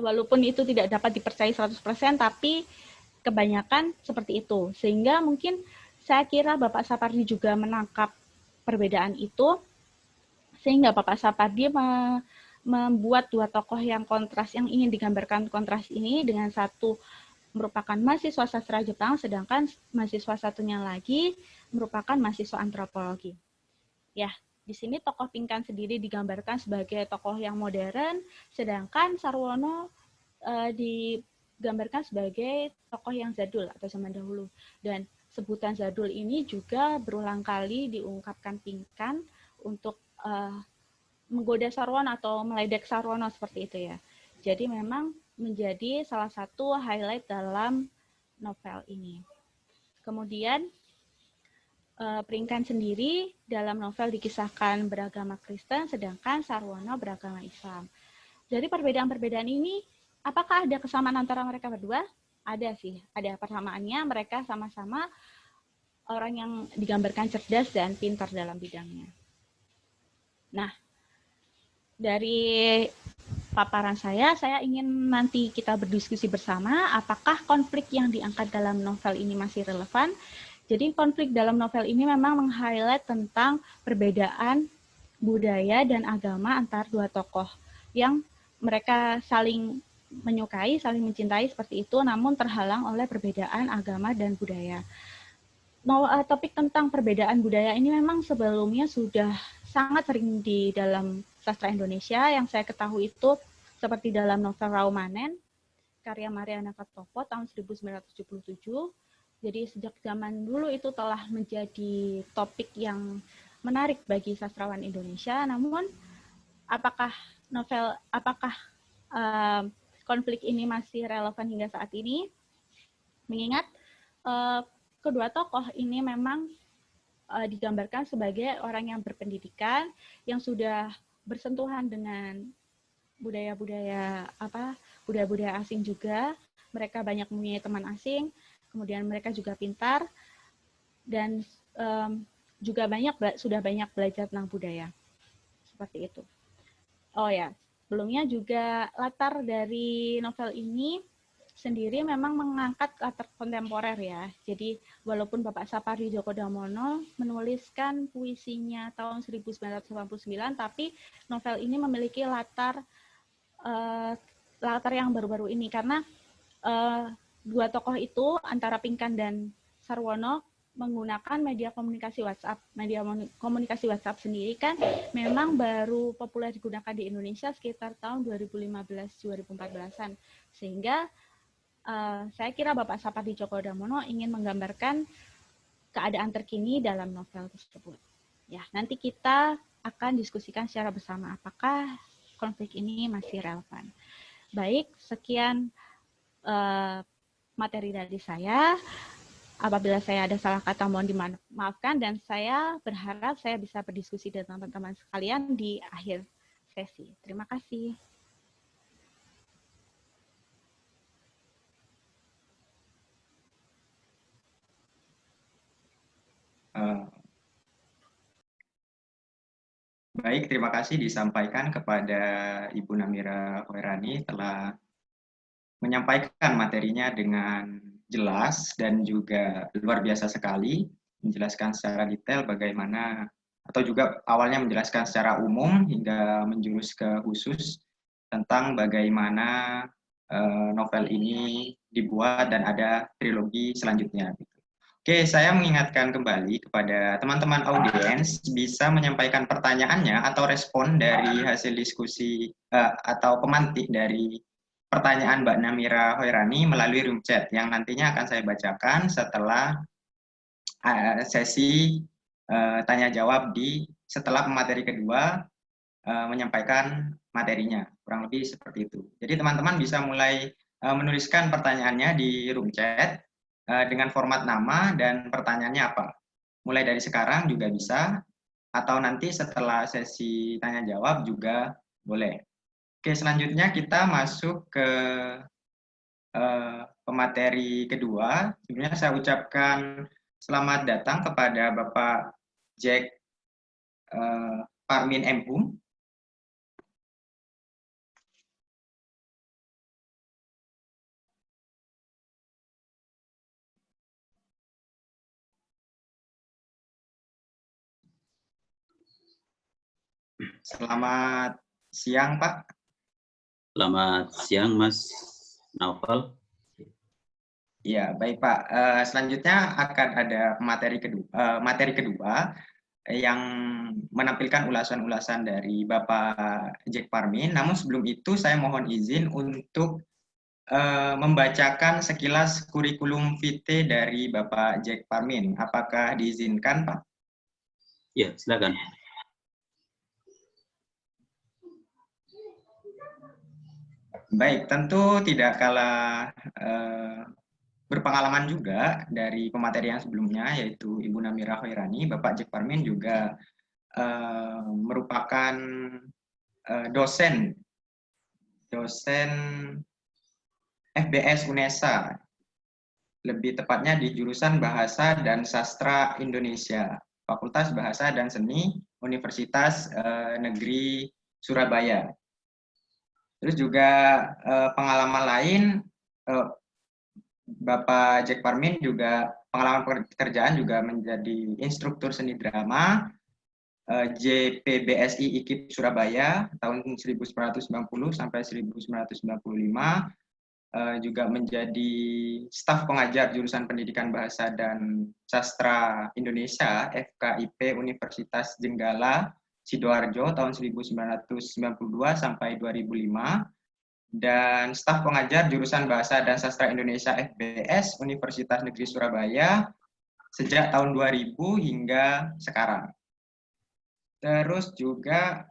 walaupun itu tidak dapat dipercayai 100%, tapi kebanyakan seperti itu. Sehingga mungkin saya kira Bapak Sapardi juga menangkap perbedaan itu, sehingga Bapak Sapardi membuat dua tokoh yang kontras, yang ingin digambarkan kontras ini, dengan satu merupakan mahasiswa sastra Jepang, sedangkan mahasiswa satunya lagi merupakan mahasiswa antropologi. Ya, di sini tokoh Pinkan sendiri digambarkan sebagai tokoh yang modern, sedangkan Sarwono digambarkan sebagai tokoh yang jadul atau zaman dahulu. Dan sebutan jadul ini juga berulang kali diungkapkan Pinkan untuk menggoda Sarwono atau meledek Sarwono seperti itu ya. Jadi memang menjadi salah satu highlight dalam novel ini. Kemudian Pinkan sendiri dalam novel dikisahkan beragama Kristen, sedangkan Sarwono beragama Islam. Dari perbedaan-perbedaan ini, apakah ada kesamaan antara mereka berdua? Ada sih, ada persamaannya. Mereka sama-sama orang yang digambarkan cerdas dan pintar dalam bidangnya. Nah, dari paparan saya ingin nanti kita berdiskusi bersama apakah konflik yang diangkat dalam novel ini masih relevan. Jadi konflik dalam novel ini memang meng-highlight tentang perbedaan budaya dan agama antar dua tokoh yang mereka saling menyukai, saling mencintai seperti itu, namun terhalang oleh perbedaan agama dan budaya. Topik tentang perbedaan budaya ini memang sebelumnya sudah sangat sering di dalam sastra Indonesia. Yang saya ketahui itu seperti dalam novel Raumanen, karya Mariana Kartopo tahun 1977. Jadi sejak zaman dulu itu telah menjadi topik yang menarik bagi sastrawan Indonesia. Namun apakah konflik ini masih relevan hingga saat ini? Mengingat kedua tokoh ini memang digambarkan sebagai orang yang berpendidikan, yang sudah bersentuhan dengan budaya-budaya asing juga. Mereka banyak mempunyai teman asing. Kemudian mereka juga pintar dan juga sudah banyak belajar tentang budaya. Seperti itu. Oh ya, sebelumnya juga latar dari novel ini sendiri memang mengangkat latar kontemporer ya. Jadi walaupun Bapak Sapardi Djoko Damono menuliskan puisinya tahun 1989, tapi novel ini memiliki latar yang baru-baru ini, karena dua tokoh itu antara Pinkan dan Sarwono menggunakan media komunikasi WhatsApp. Media komunikasi WhatsApp sendiri kan memang baru populer digunakan di Indonesia sekitar tahun 2015-2014-an. Sehingga saya kira Bapak Sapardi Djoko Damono ingin menggambarkan keadaan terkini dalam novel tersebut. Ya, nanti kita akan diskusikan secara bersama apakah konflik ini masih relevan. Baik, sekian materi dari saya. Apabila saya ada salah kata mohon dimaafkan, dan saya berharap saya bisa berdiskusi dengan teman-teman sekalian di akhir sesi. Terima kasih. Baik, terima kasih disampaikan kepada Ibu Namira Hoirani telah menyampaikan materinya dengan jelas dan juga luar biasa sekali, menjelaskan secara detail bagaimana, atau juga awalnya menjelaskan secara umum hingga menjurus ke khusus tentang bagaimana novel ini dibuat dan ada trilogi selanjutnya. Oke, saya mengingatkan kembali kepada teman-teman audiens bisa menyampaikan pertanyaannya atau respon dari hasil diskusi atau pemantik dari pertanyaan Mbak Namira Hoirani melalui room chat yang nantinya akan saya bacakan setelah sesi tanya jawab setelah pemateri kedua menyampaikan materinya, kurang lebih seperti itu. Jadi teman-teman bisa mulai menuliskan pertanyaannya di room chat dengan format nama dan pertanyaannya apa. Mulai dari sekarang juga bisa, atau nanti setelah sesi tanya jawab juga boleh. Oke, selanjutnya kita masuk ke pemateri kedua. Sebelumnya saya ucapkan selamat datang kepada Bapak Jack Parmin Emhum. Selamat siang, Pak. Selamat siang, Mas Naufal. Ya, baik Pak. Selanjutnya akan ada materi kedua yang menampilkan ulasan-ulasan dari Bapak Jack Parmin. Namun sebelum itu saya mohon izin untuk membacakan sekilas kurikulum vitae dari Bapak Jack Parmin. Apakah diizinkan, Pak? Ya, silakan. Baik, tentu tidak kalah berpengalaman juga dari pemateri yang sebelumnya, yaitu Ibu Namira Khairani. Bapak Jack Parmin juga merupakan dosen FBS UNESA, lebih tepatnya di jurusan Bahasa dan Sastra Indonesia, Fakultas Bahasa dan Seni, Universitas Negeri Surabaya. Terus juga pengalaman lain, Bapak Jack Parmin juga pengalaman pekerjaan juga menjadi instruktur seni drama JPBSI IKIP Surabaya tahun 1990 sampai 1995, juga menjadi staf pengajar jurusan Pendidikan Bahasa dan Sastra Indonesia FKIP Universitas Jenggala Sidoarjo tahun 1992 sampai 2005, dan staf pengajar jurusan Bahasa dan Sastra Indonesia FBS Universitas Negeri Surabaya sejak tahun 2000 hingga sekarang. Terus juga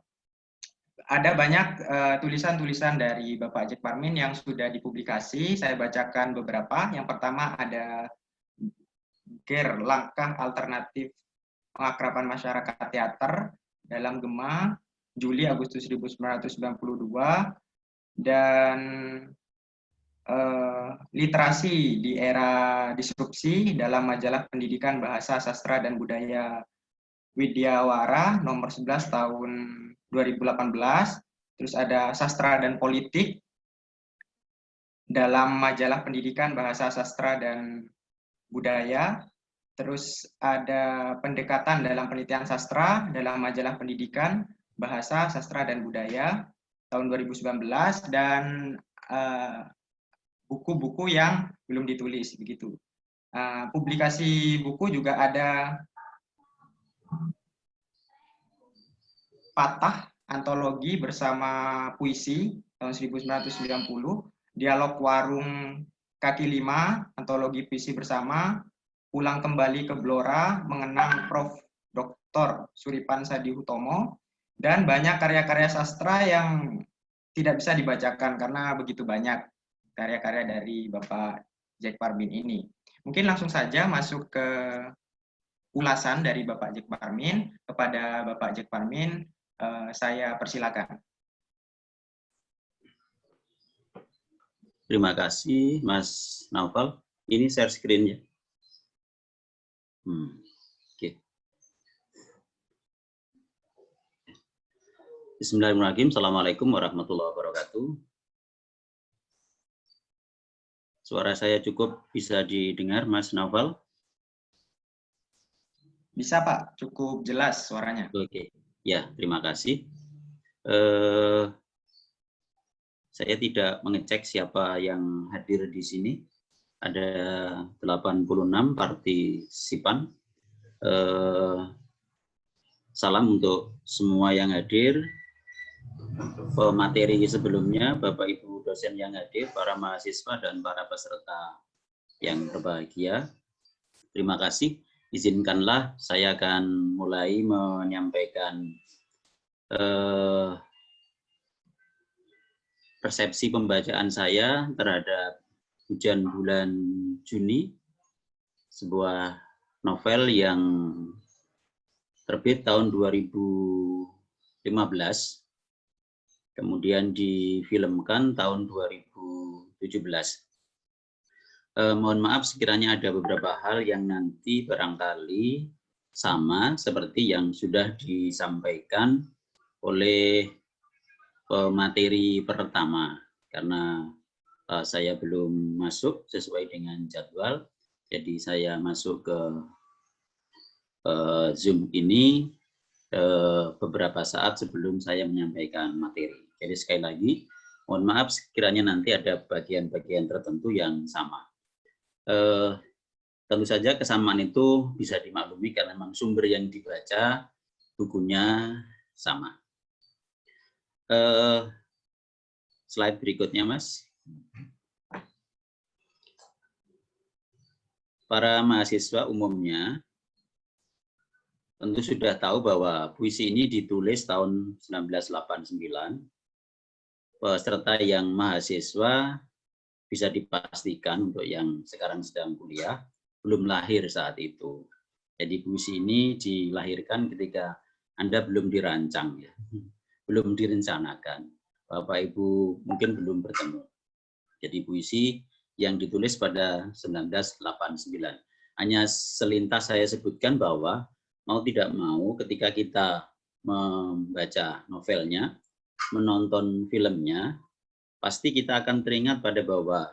ada banyak tulisan-tulisan dari Bapak Jack Parmin yang sudah dipublikasi. Saya bacakan beberapa. Yang pertama ada GER, Langkah Alternatif Pengakraban Masyarakat Teater dalam Gema, Juli-Agustus 1992, dan literasi di era disrupsi dalam majalah Pendidikan Bahasa Sastra dan Budaya Widyawara nomor 11 tahun 2018. Terus ada Sastra dan Politik dalam majalah Pendidikan Bahasa Sastra dan Budaya. Terus ada Pendekatan dalam Penelitian Sastra dalam majalah Pendidikan Bahasa Sastra dan Budaya tahun 2019, dan buku-buku yang belum ditulis begitu. Publikasi buku juga ada Patah, antologi bersama puisi tahun 1990, Dialog Warung Kaki Lima, antologi puisi bersama, Pulang Kembali ke Blora, Mengenang Prof. Dr. Suripan Sadihutomo, dan banyak karya-karya sastra yang tidak bisa dibacakan karena begitu banyak karya-karya dari Bapak Jack Parmin ini. Mungkin langsung saja masuk ke ulasan dari Bapak Jack Parmin. Kepada Bapak Jack Parmin, saya persilakan. Terima kasih, Mas Naufal. Ini share screen-nya. Oke. Bismillahirrahmanirrahim. Assalamualaikum warahmatullahi wabarakatuh. Suara saya cukup bisa didengar, Mas Naufal? Bisa, Pak. Cukup jelas suaranya. Oke. Ya, terima kasih. Saya tidak mengecek siapa yang hadir di sini. Ada 86 partisipan. Salam untuk semua yang hadir. Pemateri sebelumnya, Bapak Ibu dosen yang hadir, para mahasiswa dan para peserta yang berbahagia. Terima kasih. Izinkanlah saya akan mulai menyampaikan persepsi pembacaan saya terhadap Hujan Bulan Juni, sebuah novel yang terbit tahun 2015, kemudian difilmkan tahun 2017. Mohon maaf sekiranya ada beberapa hal yang nanti barangkali sama seperti yang sudah disampaikan oleh pemateri pertama, karena saya belum masuk sesuai dengan jadwal, jadi saya masuk ke Zoom ini beberapa saat sebelum saya menyampaikan materi. Jadi sekali lagi, mohon maaf sekiranya nanti ada bagian-bagian tertentu yang sama. Tentu saja kesamaan itu bisa dimaklumi karena memang sumber yang dibaca bukunya sama. Slide berikutnya, Mas. Para mahasiswa umumnya tentu sudah tahu bahwa puisi ini ditulis tahun 1989. Peserta yang mahasiswa bisa dipastikan untuk yang sekarang sedang kuliah belum lahir saat itu. Jadi puisi ini dilahirkan ketika Anda belum dirancang, ya, belum direncanakan. Bapak Ibu mungkin belum bertemu. Jadi puisi yang ditulis pada 1989. Hanya selintas saya sebutkan bahwa mau tidak mau ketika kita membaca novelnya, menonton filmnya, pasti kita akan teringat pada bahwa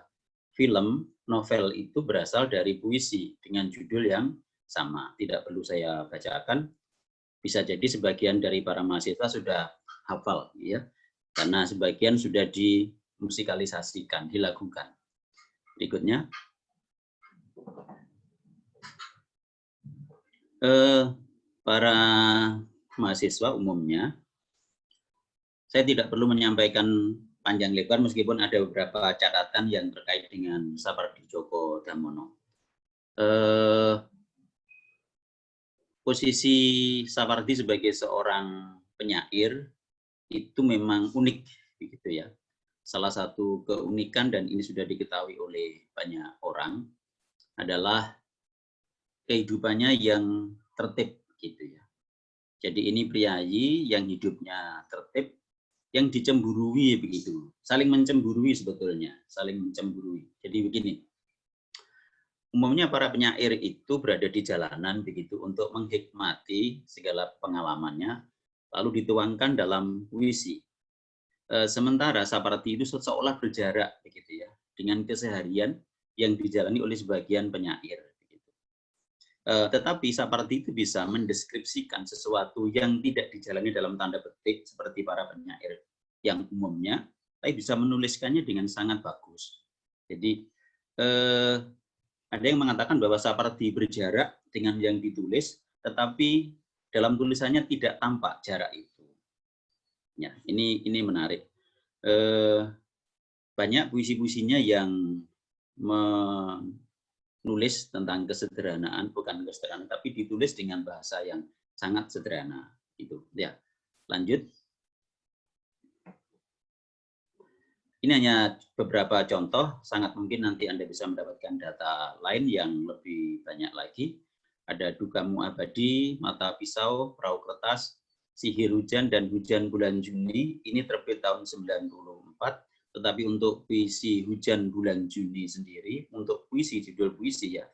film, novel itu berasal dari puisi dengan judul yang sama. Tidak perlu saya bacakan, bisa jadi sebagian dari para mahasiswa sudah hafal, ya, karena sebagian sudah dimusikalisasikan, dilakukan. Berikutnya. Para mahasiswa umumnya, saya tidak perlu menyampaikan panjang lebar meskipun ada beberapa catatan yang terkait dengan Sapardi Djoko Damono. Posisi Sapardi sebagai seorang penyair itu memang unik, begitu ya. Salah satu keunikan, dan ini sudah diketahui oleh banyak orang, adalah kehidupannya yang tertib, gitu ya. Jadi ini priayi yang hidupnya tertib, yang dicemburui, begitu, saling mencemburui sebetulnya, saling mencemburui. Jadi begini, umumnya para penyair itu berada di jalanan, begitu, untuk menghikmati segala pengalamannya, lalu dituangkan dalam puisi. Sementara Sapardi itu seolah berjarak, begitu ya, dengan keseharian yang dijalani oleh sebagian penyair. Begitu. Tetapi Sapardi itu bisa mendeskripsikan sesuatu yang tidak dijalani dalam tanda petik seperti para penyair yang umumnya, tapi bisa menuliskannya dengan sangat bagus. Jadi ada yang mengatakan bahwa Sapardi berjarak dengan yang ditulis, tetapi dalam tulisannya tidak tampak jarak itu. Ya, ini menarik. Banyak puisi-puisinya yang menulis tentang kesederhanaan, bukan kesederhanaan, tapi ditulis dengan bahasa yang sangat sederhana. Gitu. Ya, lanjut. Ini hanya beberapa contoh, sangat mungkin nanti Anda bisa mendapatkan data lain yang lebih banyak lagi. Ada Dukamu Abadi, Mata Pisau, Perahu Kertas, Sihir Hujan, dan Hujan Bulan Juni. Ini terbit tahun 94, tetapi untuk puisi Hujan Bulan Juni sendiri, untuk puisi, judul puisi ya,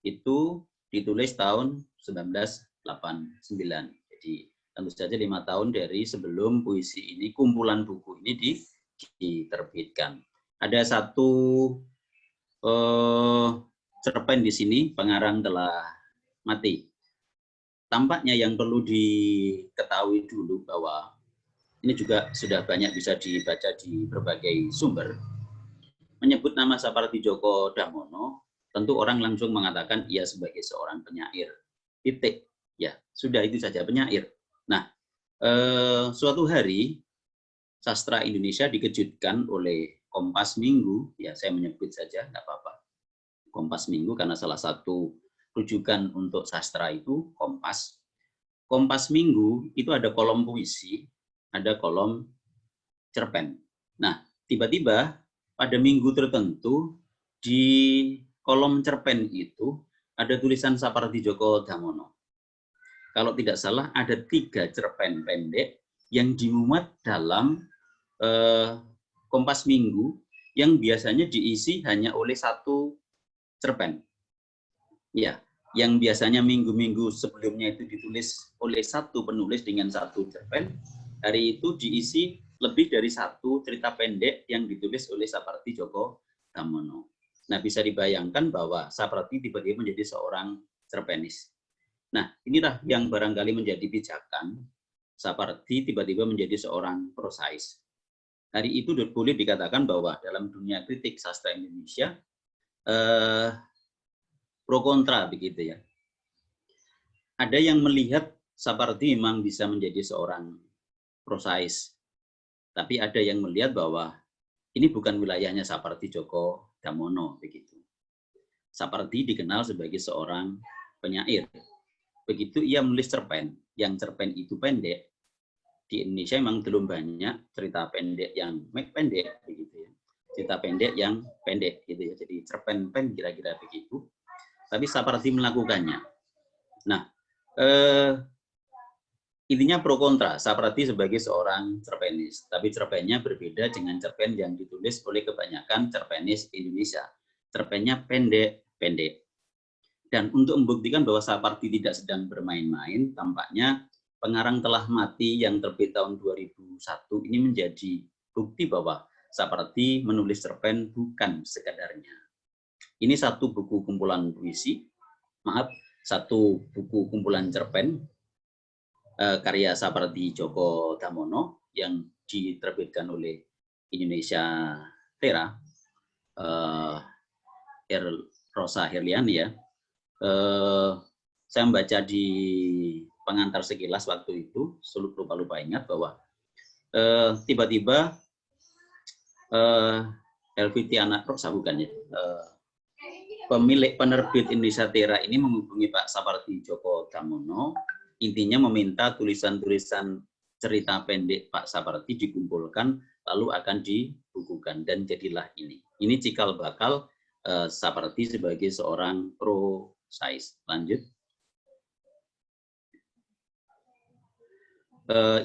itu ditulis tahun 1989. Jadi tentu saja 5 tahun dari sebelum puisi ini, kumpulan buku ini diterbitkan. Ada satu cerpen di sini, Pengarang Telah Mati. Tampaknya yang perlu diketahui dulu bahwa ini juga sudah banyak bisa dibaca di berbagai sumber. Menyebut nama Sapardi Djoko Damono, tentu orang langsung mengatakan ia sebagai seorang penyair. Titik. Ya, sudah itu saja, penyair. Nah, suatu hari sastra Indonesia dikejutkan oleh Kompas Minggu, ya saya menyebut saja, nggak apa-apa. Kompas Minggu karena salah satu rujukan untuk sastra itu Kompas. Kompas Minggu itu ada kolom puisi, ada kolom cerpen. Nah, tiba-tiba pada minggu tertentu di kolom cerpen itu ada tulisan Sapardi Djoko Damono. Kalau tidak salah ada 3 cerpen pendek yang dimuat dalam Kompas Minggu yang biasanya diisi hanya oleh 1 cerpen. Ya, yang biasanya minggu-minggu sebelumnya itu ditulis oleh satu penulis dengan satu cerpen, hari itu diisi lebih dari satu cerita pendek yang ditulis oleh Sapardi Djoko Damono. Nah, bisa dibayangkan bahwa Sapardi tiba-tiba menjadi seorang cerpenis. Nah, inilah yang barangkali menjadi pijakan Sapardi tiba-tiba menjadi seorang prosais. Hari itu boleh dikatakan bahwa dalam dunia kritik sastra Indonesia pro kontra begitu ya. Ada yang melihat Sapardi memang bisa menjadi seorang prosais, tapi ada yang melihat bahwa ini bukan wilayahnya Sapardi Djoko Damono begitu. Sapardi dikenal sebagai seorang penyair. Begitu ia menulis cerpen, yang cerpen itu pendek. Di Indonesia memang belum banyak cerita pendek yang pendek begitu ya. Cerita pendek yang pendek gitu ya. Jadi cerpen kira-kira begitu. Tapi Sapardi melakukannya. Nah, intinya pro kontra, Sapardi sebagai seorang cerpenis, tapi cerpennya berbeda dengan cerpen yang ditulis oleh kebanyakan cerpenis Indonesia. Cerpennya pendek. Dan untuk membuktikan bahwa Sapardi tidak sedang bermain-main, tampaknya Pengarang Telah Mati yang terbit tahun 2001 ini menjadi bukti bahwa Sapardi menulis cerpen bukan sekadarnya. Ini satu buku kumpulan puisi, satu buku kumpulan cerpen, karya Sapardi Djoko Damono yang diterbitkan oleh Indonesia Tera, Rosa Herliani ya. Saya membaca di pengantar sekilas waktu itu, lupa ingat bahwa tiba-tiba Elvitiana Rosa bukan ya, pemilik penerbit Indonesia Tera ini menghubungi Pak Sapardi Djoko Damono. Intinya meminta tulisan-tulisan cerita pendek Pak Sapardi dikumpulkan, lalu akan dibukukan, dan jadilah ini. Ini cikal bakal Sapardi sebagai seorang prosais. Lanjut.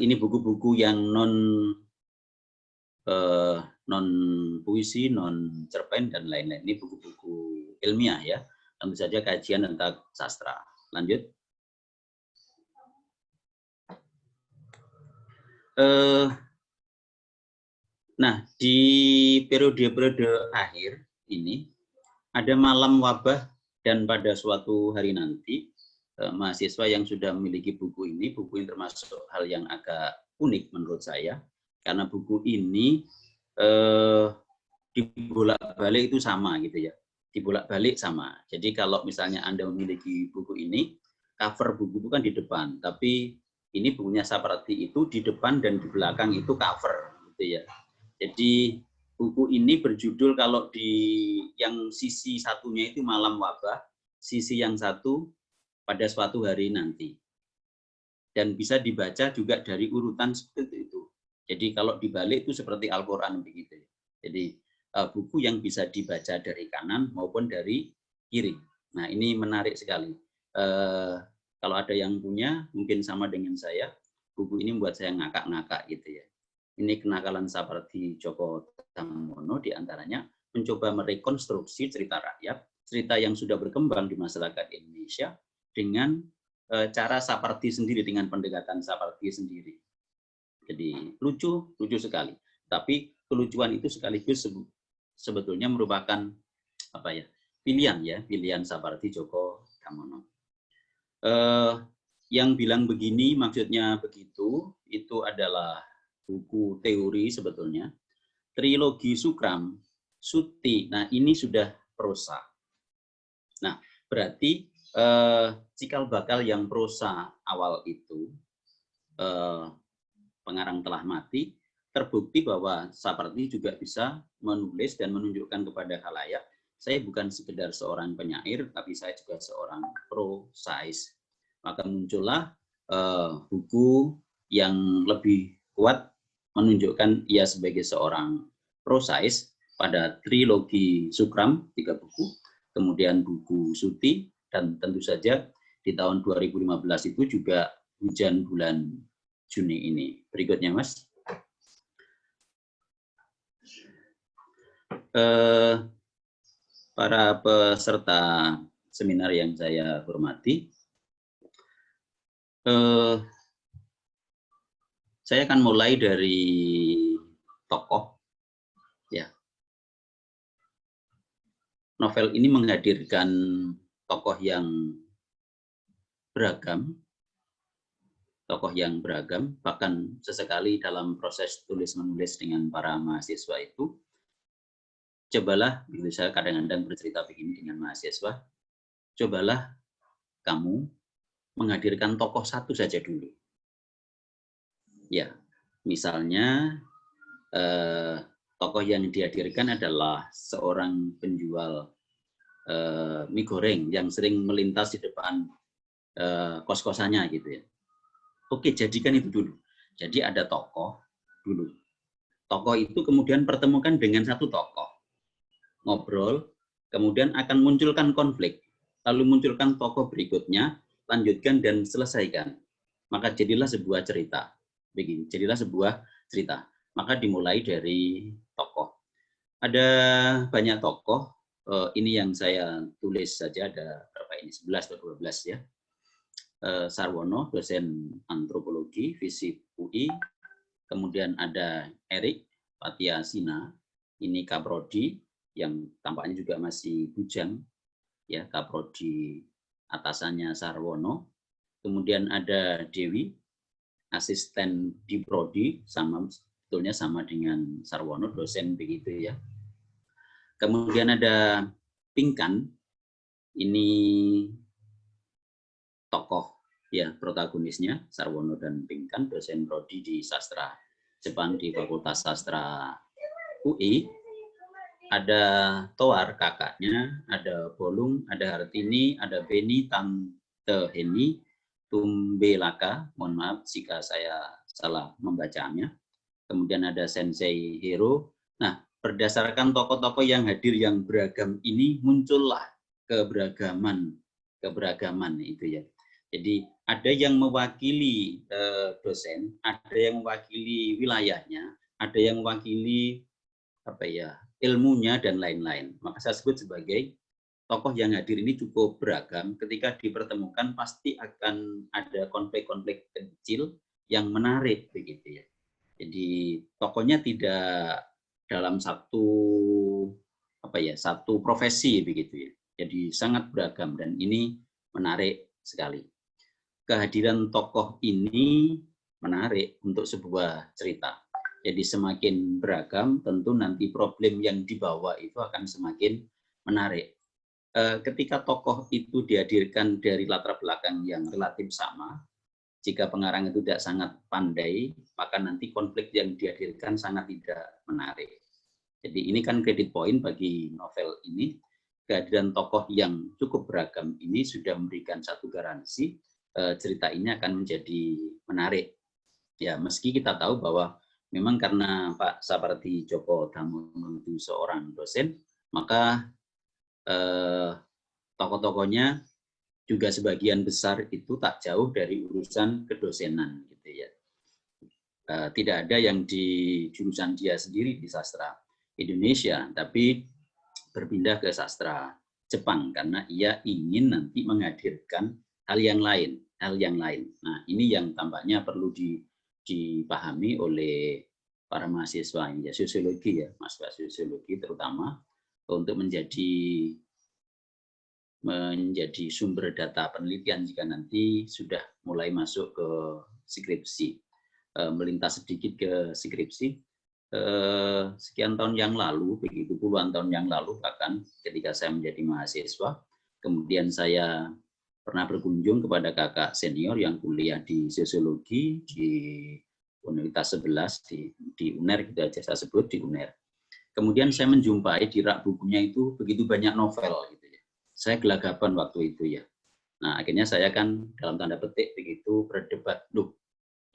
Ini buku-buku yang non puisi, non cerpen, dan lain-lain. Ini buku-buku ilmiah ya, tentu saja kajian tentang sastra. Lanjut. Nah, di periode akhir ini ada malam wabah, dan pada suatu hari nanti mahasiswa yang sudah memiliki buku ini termasuk hal yang agak unik menurut saya, karena buku ini dibolak-balik itu sama gitu ya, dibolak-balik sama. Jadi kalau misalnya Anda memiliki buku ini, cover buku kan di depan, tapi ini bukunya Sapardi itu di depan dan di belakang itu cover gitu ya. Jadi buku ini berjudul, kalau di yang sisi satunya itu Malam Wabah, sisi yang satu Pada Suatu Hari Nanti. Dan bisa dibaca juga dari urutan seperti itu. Jadi kalau dibalik itu seperti Al-Qur'an begitu. Jadi buku yang bisa dibaca dari kanan maupun dari kiri. Nah, ini menarik sekali. Kalau ada yang punya, mungkin sama dengan saya, buku ini membuat saya ngakak-ngakak gitu ya. Ini kenakalan Sapardi Djoko Damono diantaranya mencoba merekonstruksi cerita rakyat, cerita yang sudah berkembang di masyarakat Indonesia dengan cara Sapardi sendiri, dengan pendekatan Sapardi sendiri. Jadi lucu sekali. Tapi kelucuan itu sekaligus sebetulnya merupakan pilihan Sapardi Djoko Damono. Yang bilang begini maksudnya begitu, itu adalah buku teori sebetulnya. Trilogi Sukram, Suti, nah ini sudah prosa. Nah, berarti cikal bakal yang prosa awal itu, Pengarang Telah Mati, terbukti bahwa Sapardi juga bisa menulis dan menunjukkan kepada khalayak, saya bukan sekedar seorang penyair, tapi saya juga seorang prosais. Maka muncullah buku yang lebih kuat menunjukkan ia sebagai seorang prosais pada trilogi Sukram, 3 buku, kemudian buku Suti, dan tentu saja di tahun 2015 itu juga Hujan Bulan Juni ini. Berikutnya, Mas. Para peserta seminar yang saya hormati. Saya akan mulai dari tokoh. Ya. Novel ini menghadirkan tokoh yang beragam, bahkan sesekali dalam proses tulis-menulis dengan para mahasiswa itu, cobalah, begitu saya kadang-kadang bercerita begini dengan mahasiswa, cobalah kamu menghadirkan tokoh satu saja dulu. Ya, misalnya tokoh yang dihadirkan adalah seorang penjual mie goreng yang sering melintas di depan kos-kosannya gitu ya. Oke, jadikan itu dulu. Jadi ada tokoh dulu. Tokoh itu kemudian pertemukan dengan satu tokoh. Ngobrol, kemudian akan munculkan konflik. Lalu munculkan tokoh berikutnya, lanjutkan dan selesaikan. Maka jadilah sebuah cerita. Begini, jadilah sebuah cerita. Maka dimulai dari tokoh. Ada banyak tokoh. Ini yang saya tulis saja, ada berapa ini? 11 atau 12 ya. Sarwono, dosen antropologi, FISIP UI. Kemudian ada Erik Patiasina, ini Kaprodi, yang tampaknya juga masih bujang, ya, Kaprodi atasannya Sarwono. Kemudian ada Dewi, asisten di Prodi, sebetulnya sama dengan Sarwono, dosen begitu ya. Kemudian ada Pinkan, ini tokoh ya protagonisnya Sarwono dan Pinkan, dosen prodi di sastra Jepang di Fakultas Sastra UI. Ada Toar kakaknya, ada Bolung, ada Hartini, ada Beni, Tante Heni, Tumbe Laka, mohon maaf jika saya salah membacanya. Kemudian ada Sensei Hero. Nah, berdasarkan tokoh-tokoh yang hadir yang beragam ini muncullah keberagaman itu ya. Jadi ada yang mewakili dosen, ada yang mewakili wilayahnya, ada yang mewakili ilmunya dan lain-lain. Maka saya sebut sebagai tokoh yang hadir ini cukup beragam. Ketika dipertemukan pasti akan ada konflik-konflik kecil yang menarik begitu ya. Jadi tokohnya tidak dalam satu profesi begitu ya. Jadi sangat beragam dan ini menarik sekali. Kehadiran tokoh ini menarik untuk sebuah cerita. Jadi semakin beragam, tentu nanti problem yang dibawa itu akan semakin menarik. Ketika tokoh itu dihadirkan dari latar belakang yang relatif sama, jika pengarang itu tidak sangat pandai, maka nanti konflik yang dihadirkan sangat tidak menarik. Jadi ini kan credit point bagi novel ini. Kehadiran tokoh yang cukup beragam ini sudah memberikan satu garansi cerita ini akan menjadi menarik. Ya, meski kita tahu bahwa memang karena Pak Sapardi Djoko Damono itu seorang dosen, maka tokoh-tokohnya juga sebagian besar itu tak jauh dari urusan kedosenan, gitu ya. Tidak ada yang di jurusan dia sendiri di sastra Indonesia, tapi berpindah ke sastra Jepang karena ia ingin nanti menghadirkan hal yang lain. Nah, ini yang tampaknya perlu dipahami oleh para mahasiswa ya, sosiologi ya, mahasiswa sosiologi terutama untuk menjadi sumber data penelitian jika nanti sudah mulai masuk ke skripsi. Melintas sedikit ke skripsi, sekian tahun yang lalu, begitu puluhan tahun yang lalu bahkan ketika saya menjadi mahasiswa, kemudian saya pernah berkunjung kepada kakak senior yang kuliah di sosiologi di Universitas 11 di UNER, kita aja saya sebut di UNER. Kemudian saya menjumpai di rak bukunya itu begitu banyak novel gitu ya. Saya gelagapan waktu itu ya. Nah, akhirnya saya kan dalam tanda petik begitu berdebat, loh,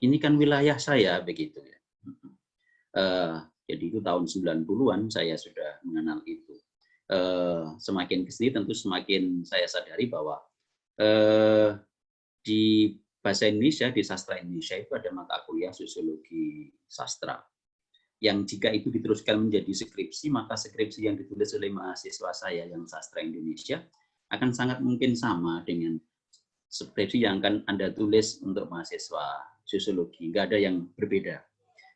ini kan wilayah saya begitu ya. Jadi itu tahun 90-an saya sudah mengenal itu. Semakin kesini tentu semakin saya sadari bahwa di bahasa Indonesia, di sastra Indonesia itu ada mata kuliah sosiologi sastra. Yang jika itu diteruskan menjadi skripsi, maka skripsi yang ditulis oleh mahasiswa saya yang sastra Indonesia, akan sangat mungkin sama dengan skripsi yang akan Anda tulis untuk mahasiswa sosiologi. Nggak ada yang berbeda.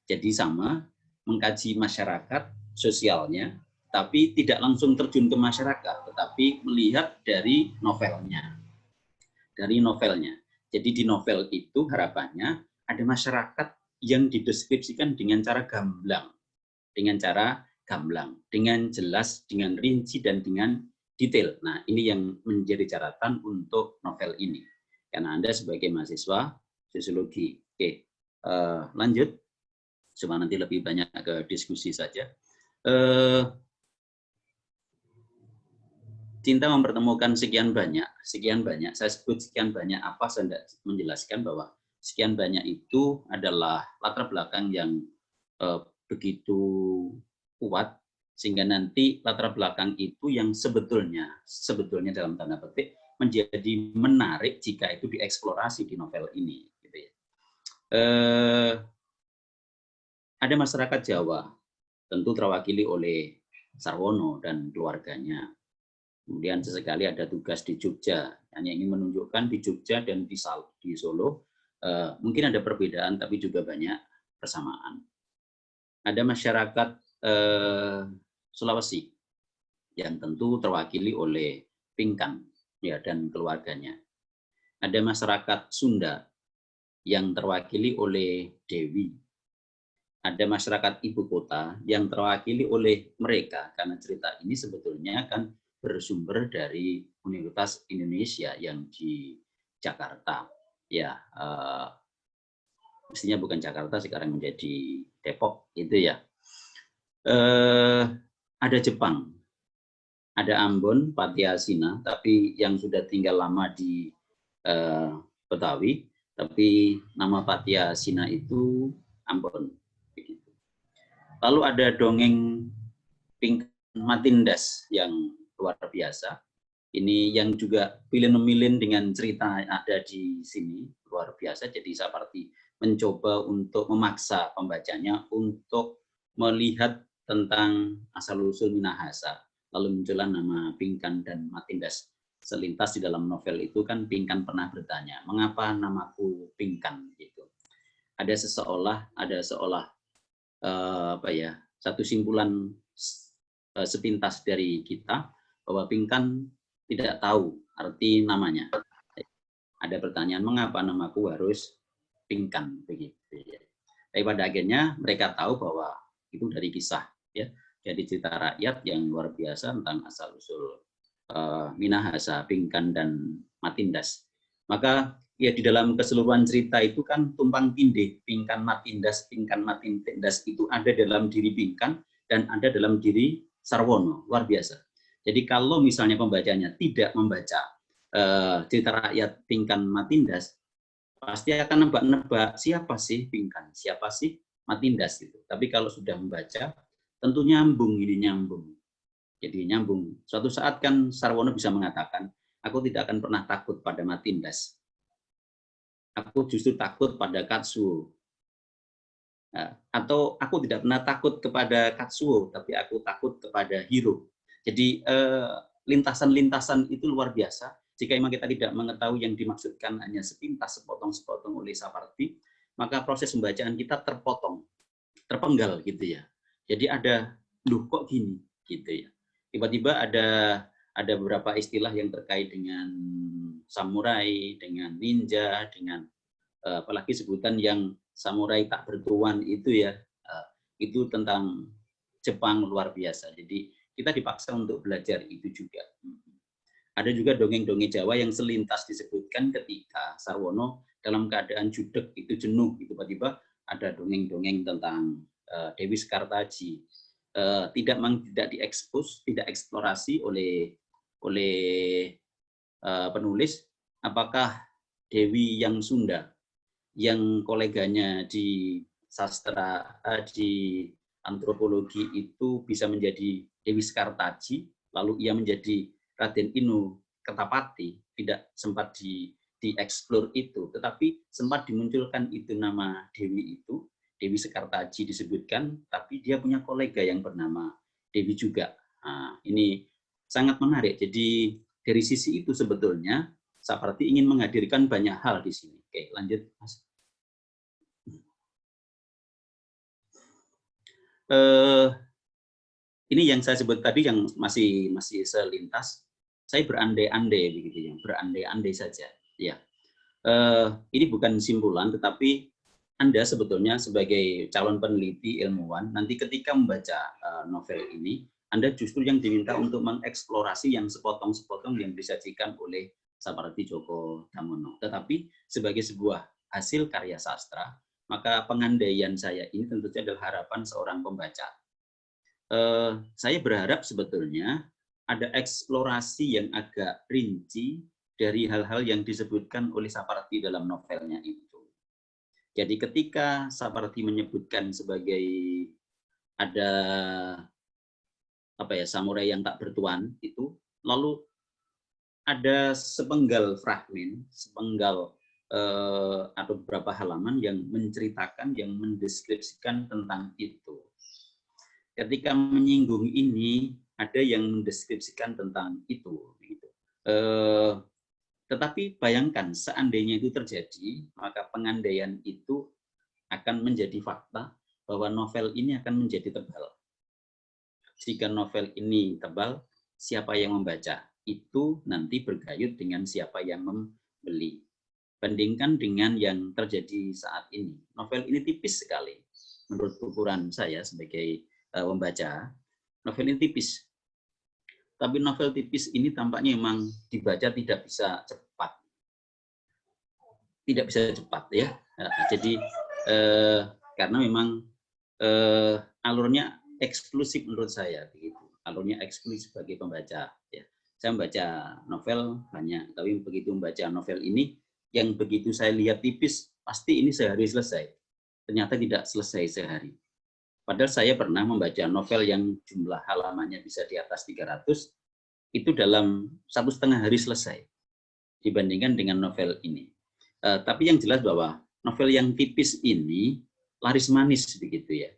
Jadi sama, mengkaji masyarakat, sosialnya, tapi tidak langsung terjun ke masyarakat, tetapi melihat dari novelnya. Dari novelnya. Jadi di novel itu harapannya ada masyarakat yang dideskripsikan dengan cara gamblang. Dengan cara gamblang, dengan jelas, dengan rinci, dan dengan detail. Nah, ini yang menjadi catatan untuk novel ini. Karena Anda sebagai mahasiswa sosiologi. Oke, lanjut. Cuma nanti lebih banyak ke diskusi saja. Cinta mempertemukan sekian banyak. Saya sebut sekian banyak apa, saya tidak menjelaskan bahwa sekian banyak itu adalah latar belakang yang begitu kuat, sehingga nanti latar belakang itu yang sebetulnya dalam tanda petik menjadi menarik jika itu dieksplorasi di novel ini. Gitu ya. Ada masyarakat Jawa, tentu terwakili oleh Sarwono dan keluarganya. Kemudian sesekali ada tugas di Jogja, hanya ingin menunjukkan di Jogja dan di Solo, mungkin ada perbedaan tapi juga banyak persamaan. Ada masyarakat Sulawesi yang tentu terwakili oleh Pinkan ya dan keluarganya. Ada masyarakat Sunda yang terwakili oleh Dewi. Ada masyarakat ibu kota yang terwakili oleh mereka, karena cerita ini sebetulnya kan bersumber dari Universitas Indonesia yang di Jakarta. Ya, mestinya bukan Jakarta, sekarang menjadi Depok, itu ya. Ada Jepang, ada Ambon, Patiasina, tapi yang sudah tinggal lama di Betawi, tapi nama Patiasina itu Ambon. Begitu. Lalu ada dongeng Pinkan Matindas yang luar biasa. Ini yang juga pilih-memilih dengan cerita ada di sini, luar biasa. Jadi seperti mencoba untuk memaksa pembacanya untuk melihat tentang asal-usul Minahasa. Lalu muncullah nama Pinkan dan Matindas. Selintas di dalam novel itu kan Pinkan pernah bertanya, mengapa namaku Pinkan? Gitu. Ada seolah satu simpulan sepintas dari kita bahwa Pinkan tidak tahu arti namanya. Ada pertanyaan, mengapa namaku harus Pinkan? Begitu. Tapi pada akhirnya mereka tahu bahwa itu dari kisah, ya, jadi cerita rakyat yang luar biasa tentang asal usul Minahasa, Pinkan dan Matindas. Maka ya di dalam keseluruhan cerita itu kan tumpang tindih, Pinkan Matindas itu ada dalam diri Pinkan dan ada dalam diri Sarwono, luar biasa. Jadi kalau misalnya pembacanya tidak membaca cerita rakyat Pinkan Matindas, pasti akan nebak-nebak siapa sih Pinkan, siapa sih Matindas gitu. Tapi kalau sudah membaca, tentu nyambung. Jadi nyambung. Suatu saat kan Sarwono bisa mengatakan, aku tidak akan pernah takut pada Matindas. Aku justru takut pada Katsuo. Atau aku tidak pernah takut kepada Katsuo, tapi aku takut kepada Hiro. Jadi lintasan-lintasan itu luar biasa. Jika memang kita tidak mengetahui yang dimaksudkan hanya sepintas, sepotong-sepotong oleh Sapardi, maka proses pembacaan kita terpotong, terpenggal gitu ya. Jadi ada, loh kok gini gitu ya. Tiba-tiba ada beberapa istilah yang terkait dengan samurai, dengan ninja, dengan apalagi sebutan yang samurai tak bertuan itu ya, itu tentang Jepang luar biasa. Jadi kita dipaksa untuk belajar itu juga. Ada juga dongeng-dongeng Jawa yang selintas disebutkan ketika Sarwono dalam keadaan judek itu jenuh, tiba-tiba ada dongeng-dongeng tentang Dewi Sekartaji. Tidak diekspos, tidak eksplorasi oleh penulis apakah Dewi yang Sunda, yang koleganya di sastra, di antropologi itu bisa menjadi Dewi Sekartaji, lalu ia menjadi Raden Inu Kertapati, tidak sempat dieksplor itu, tetapi sempat dimunculkan itu nama Dewi itu, Dewi Sekartaji disebutkan, tapi dia punya kolega yang bernama Dewi juga. Nah, ini sangat menarik. Jadi dari sisi itu sebetulnya Sapardi ingin menghadirkan banyak hal di sini. Oke, lanjut Mas. Ini yang saya sebut tadi yang masih selintas. Saya berandai-andai begitu ya, berandai-andai saja. Ya, ini bukan simpulan, tetapi Anda sebetulnya sebagai calon peneliti ilmuwan nanti ketika membaca novel ini, Anda justru yang diminta untuk mengeksplorasi yang sepotong-sepotong yang disajikan oleh Sapardi Djoko Damono. Tetapi sebagai sebuah hasil karya sastra, maka pengandaian saya ini tentu saja adalah harapan seorang pembaca. Saya berharap sebetulnya ada eksplorasi yang agak rinci dari hal-hal yang disebutkan oleh Sapardi dalam novelnya itu. Jadi ketika Sapardi menyebutkan sebagai ada samurai yang tak bertuan itu, lalu ada sepenggal fragmen, atau beberapa halaman yang menceritakan, yang mendeskripsikan tentang itu. Ketika menyinggung ini, ada yang mendeskripsikan tentang itu. Tetapi bayangkan, seandainya itu terjadi, maka pengandaian itu akan menjadi fakta bahwa novel ini akan menjadi tebal. Jika novel ini tebal, siapa yang membaca? Itu nanti bergayut dengan siapa yang membeli. Bandingkan dengan yang terjadi saat ini. Novel ini tipis sekali. Menurut ukuran saya sebagai pembaca, novel ini tipis. Tapi novel tipis ini tampaknya memang dibaca tidak bisa cepat. Tidak bisa cepat ya. Jadi karena memang alurnya eksklusif menurut saya begitu. Alurnya eksklusif bagi pembaca ya. Saya membaca novel banyak, tapi begitu membaca novel ini yang begitu saya lihat tipis, pasti ini sehari selesai. Ternyata tidak selesai sehari. Padahal saya pernah membaca novel yang jumlah halamannya bisa di atas 300, itu dalam 1,5 hari selesai dibandingkan dengan novel ini. Tapi yang jelas bahwa novel yang tipis ini laris manis begitu ya.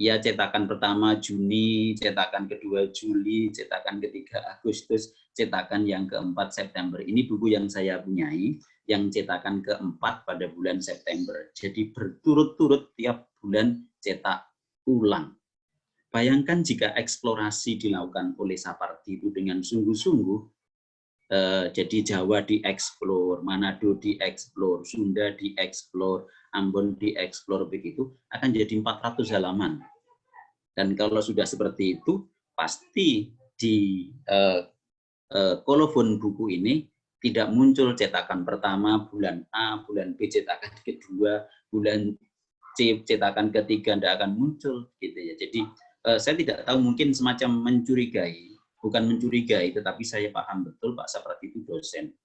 Ya, cetakan pertama Juni, cetakan kedua Juli, cetakan ketiga Agustus, cetakan yang keempat September. Ini buku yang saya punyai, yang cetakan keempat pada bulan September. Jadi berturut-turut tiap bulan cetak ulang. Bayangkan jika eksplorasi dilakukan oleh Sapardi itu dengan sungguh-sungguh, jadi Jawa dieksplor, Manado dieksplor, Sunda dieksplor, Ambon dieksplor begitu, akan jadi 400 halaman. Dan kalau sudah seperti itu, pasti di kolofon buku ini tidak muncul cetakan pertama, bulan A, bulan B, cetakan kedua, bulan C, cetakan ketiga tidak akan muncul, gitu ya. Jadi saya tidak tahu, mungkin semacam mencurigai, bukan mencurigai, tetapi saya paham betul Pak Sapardi itu dosen.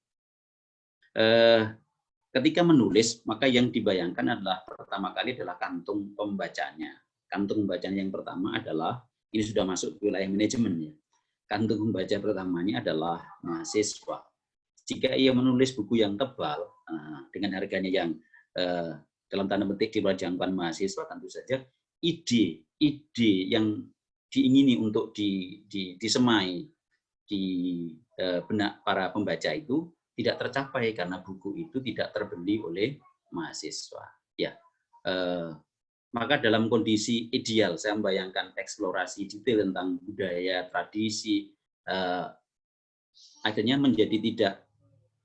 Ketika menulis, maka yang dibayangkan adalah pertama kali adalah kantung pembacanya. Kantung pembacanya yang pertama adalah, ini sudah masuk ke wilayah manajemen ya. Kantung pembaca pertamanya adalah mahasiswa. Jika ia menulis buku yang tebal, dengan harganya yang dalam tanda petik di luar jangkauan mahasiswa, tentu saja ide yang diingini untuk disemai di benak para pembaca itu tidak tercapai karena buku itu tidak terbeli oleh mahasiswa. Ya, maka dalam kondisi ideal saya membayangkan eksplorasi detail tentang budaya, tradisi, akhirnya menjadi tidak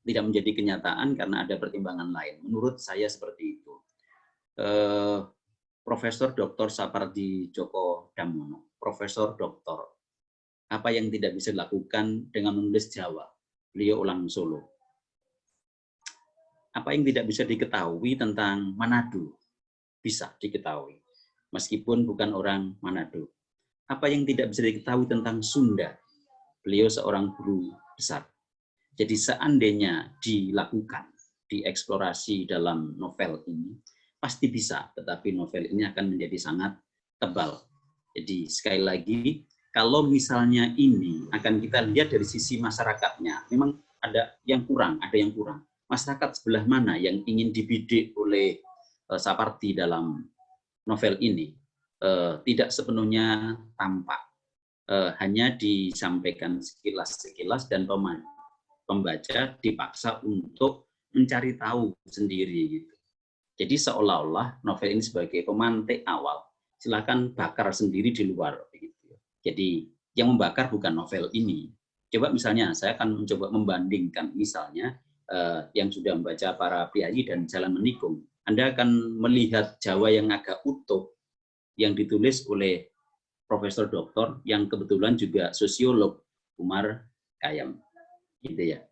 menjadi kenyataan karena ada pertimbangan lain. Menurut saya seperti itu. Profesor Dr. Sapardi Djoko Damono, Profesor Doktor, apa yang tidak bisa dilakukan dengan menulis Jawa? Beliau ulang Solo. Apa yang tidak bisa diketahui tentang Manado? Bisa diketahui, meskipun bukan orang Manado. Apa yang tidak bisa diketahui tentang Sunda? Beliau seorang guru besar. Jadi seandainya dilakukan, dieksplorasi dalam novel ini, pasti bisa, tetapi novel ini akan menjadi sangat tebal. Jadi sekali lagi, kalau misalnya ini akan kita lihat dari sisi masyarakatnya, memang ada yang kurang, Masyarakat sebelah mana yang ingin dibidik oleh Sapardi dalam novel ini? Tidak sepenuhnya tampak, hanya disampaikan sekilas-sekilas dan pembaca dipaksa untuk mencari tahu sendiri gitu. Jadi seolah-olah novel ini sebagai pemantik awal, silakan bakar sendiri di luar begitu. Jadi yang membakar bukan novel ini. Coba misalnya saya akan mencoba membandingkan misalnya yang sudah membaca Para Priayi dan Jalan Menikung. Anda akan melihat Jawa yang agak utuh yang ditulis oleh Profesor Doktor yang kebetulan juga sosiolog, Umar Khayyam. Gitu ya.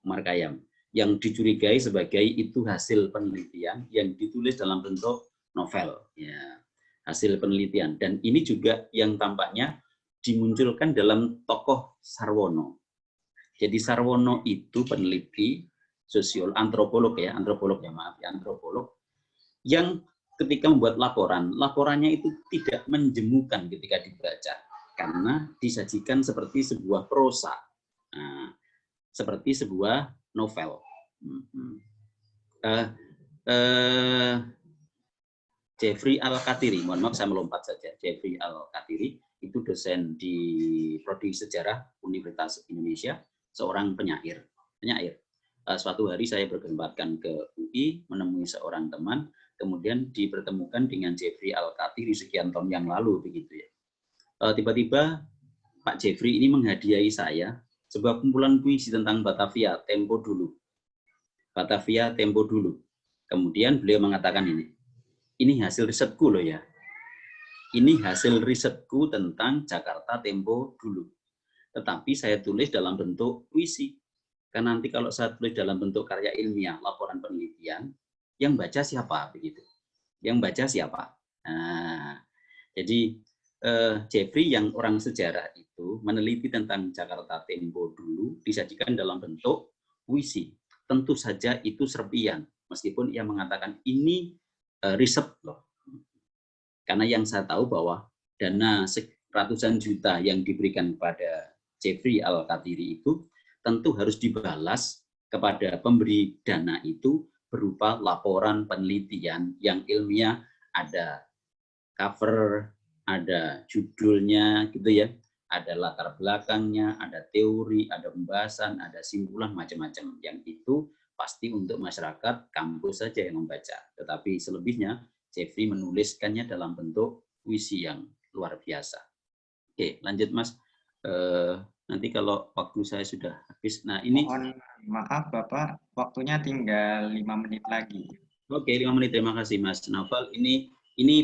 Umar Khayyam yang dicurigai sebagai itu hasil penelitian yang ditulis dalam bentuk novel, ya, hasil penelitian. Dan ini juga yang tampaknya dimunculkan dalam tokoh Sarwono. Jadi Sarwono itu peneliti, sosiolog, antropolog, antropolog yang ketika membuat laporan, laporannya itu tidak menjemukan ketika dibaca karena disajikan seperti sebuah prosa, seperti sebuah novel. Jeffrey Al-Qatiri, mohon maaf saya melompat saja. Jeffrey Al-Qatiri itu dosen di Prodi Sejarah Universitas Indonesia, seorang penyair. Suatu hari saya berkesempatan ke UI menemui seorang teman, kemudian dipertemukan dengan Jeffrey Al-Qatiri sekian tahun yang lalu begitu ya. Tiba-tiba Pak Jeffrey ini menghadiahi saya sebuah kumpulan puisi tentang Batavia tempo dulu. Batavia tempo dulu. Kemudian beliau mengatakan ini hasil risetku loh ya. Ini hasil risetku tentang Jakarta tempo dulu. Tetapi saya tulis dalam bentuk puisi. Karena nanti kalau saya tulis dalam bentuk karya ilmiah, laporan penelitian, yang baca siapa begitu? Yang baca siapa? Nah, jadi Jeffrey yang orang sejarah itu meneliti tentang Jakarta tempo dulu disajikan dalam bentuk puisi. Tentu saja itu serpian, meskipun ia mengatakan ini riset loh. Karena yang saya tahu bahwa dana ratusan juta yang diberikan pada Jeffrey Al-Qatiri itu tentu harus dibalas kepada pemberi dana itu berupa laporan penelitian yang ilmiah, ada cover, ada judulnya gitu ya, ada latar belakangnya, ada teori, ada pembahasan, ada simpulan macam-macam. Yang itu pasti untuk masyarakat kampus saja yang membaca. Tetapi selebihnya Jeffrey menuliskannya dalam bentuk puisi yang luar biasa. Oke, lanjut Mas. Nanti kalau waktu saya sudah habis. Nah, ini mohon maaf Bapak, waktunya tinggal 5 menit lagi. Oke, 5 menit. Terima kasih Mas Naufal. Ini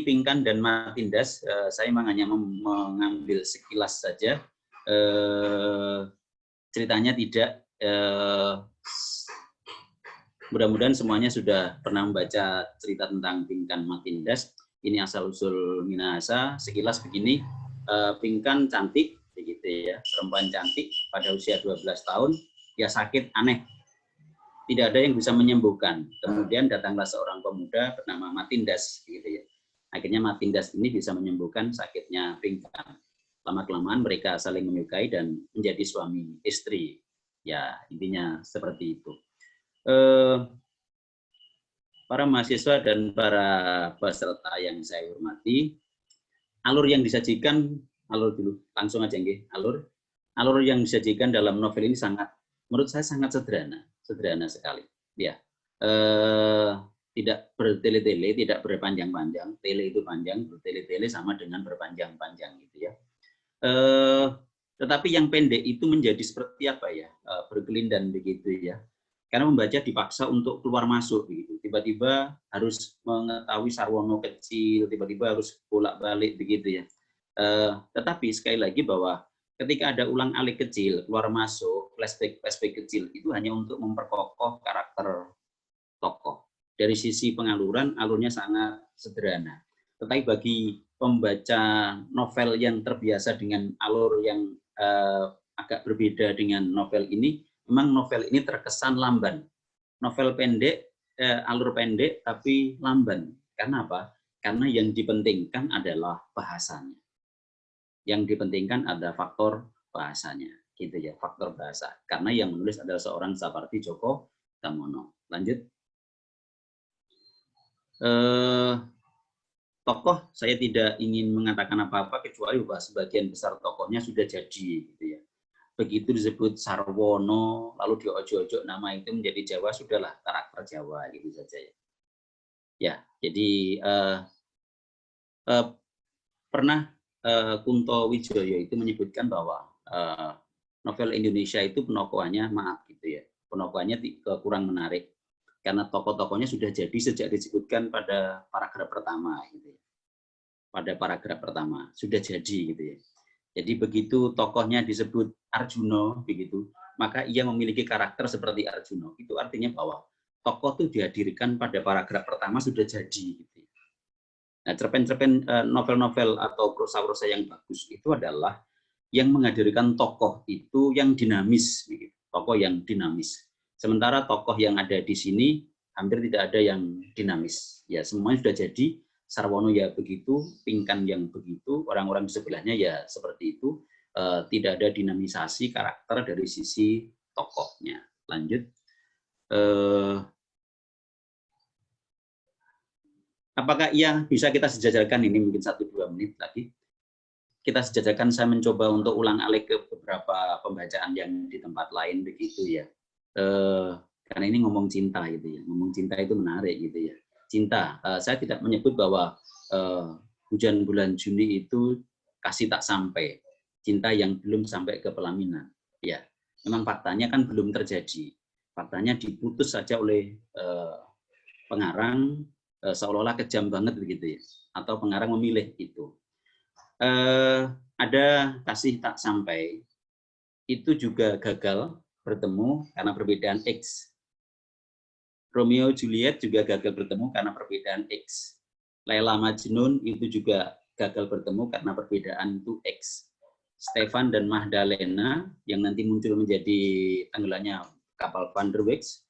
Pinkan dan Matindas. Saya memang hanya mengambil sekilas saja. Ceritanya tidak. Mudah-mudahan semuanya sudah pernah membaca cerita tentang Pinkan Matindas. Ini asal-usul Minahasa. Sekilas begini, Pinkan cantik, begitu ya, perempuan cantik pada usia 12 tahun, dia sakit aneh. Tidak ada yang bisa menyembuhkan. Kemudian datanglah seorang pemuda bernama Matindas, begitu ya. Akhirnya Matindas ini bisa menyembuhkan sakitnya Pinkan. Lama-kelamaan mereka saling menyukai dan menjadi suami istri. Ya, intinya seperti itu. Para mahasiswa dan para peserta yang saya hormati, alur yang disajikan, alur dulu, langsung aja nggih, alur yang disajikan dalam novel ini menurut saya sangat sederhana sekali. Ya, tidak bertele-tele, tidak berpanjang-panjang. Tele itu panjang, bertele-tele sama dengan berpanjang-panjang gitu ya. Tetapi yang pendek itu menjadi seperti apa ya, berkelindan begitu ya. Karena membaca dipaksa untuk keluar masuk begitu. Tiba-tiba harus mengetahui Sarwono kecil, tiba-tiba harus bolak-balik begitu ya. Tetapi sekali lagi bahwa ketika ada ulang-alik kecil, keluar masuk, flashback kecil itu hanya untuk memperkokoh karakter tokoh. Dari sisi pengaluran, alurnya sangat sederhana. Tetapi bagi pembaca novel yang terbiasa dengan alur yang agak berbeda dengan novel ini, memang novel ini terkesan lamban. Novel pendek, alur pendek tapi lamban. Karena apa? Karena yang dipentingkan adalah bahasanya. Yang dipentingkan ada faktor bahasanya, gitu ya, faktor bahasa. Karena yang menulis adalah seorang Sapardi Djoko Damono. Lanjut. Tokoh saya tidak ingin mengatakan apa-apa kecuali bahwa sebagian besar tokohnya sudah jadi, gitu ya. begitu disebut Sarwono, lalu diojo-ojo nama itu menjadi Jawa, sudahlah karakter Jawa gitu saja ya. Ya, jadi pernah Kunto Wijoyo itu menyebutkan bahwa novel Indonesia itu penokohannya, maaf gitu ya, penokohannya kurang menarik karena tokoh-tokohnya sudah jadi sejak disebutkan pada paragraf pertama gitu ya. Pada paragraf pertama sudah jadi gitu ya. Jadi begitu tokohnya disebut Arjuna begitu, maka ia memiliki karakter seperti Arjuna. Itu artinya bahwa tokoh itu dihadirkan pada paragraf pertama sudah jadi gitu. Nah, cerpen-cerpen novel-novel atau prosa-prosa yang bagus itu adalah yang menghadirkan tokoh itu yang dinamis begitu. Tokoh yang dinamis. Sementara tokoh yang ada di sini hampir tidak ada yang dinamis. Ya, semuanya sudah jadi. Sarwono ya begitu, Pinkan yang begitu, orang-orang di sebelahnya ya seperti itu, tidak ada dinamisasi karakter dari sisi tokohnya. Lanjut. Apakah iya bisa kita sejajarkan ini mungkin 1-2 menit lagi? Kita sejajarkan, saya mencoba untuk ulang alik ke beberapa pembacaan yang di tempat lain begitu ya. Karena ini ngomong cinta gitu ya, ngomong cinta itu menarik gitu ya. Cinta, saya tidak menyebut bahwa hujan bulan Juni itu kasih tak sampai, cinta yang belum sampai ke pelaminan. Ya, memang faktanya kan belum terjadi. Faktanya diputus saja oleh pengarang, seolah-olah kejam banget begitu ya. Atau pengarang memilih itu. Ada kasih tak sampai, itu juga gagal bertemu karena perbedaan X. Romeo Juliet juga gagal bertemu karena perbedaan X. Laila Majnun itu juga gagal bertemu karena perbedaan itu X. Stefan dan Magdalena yang nanti muncul menjadi tenggelamnya kapal Van der Weeks,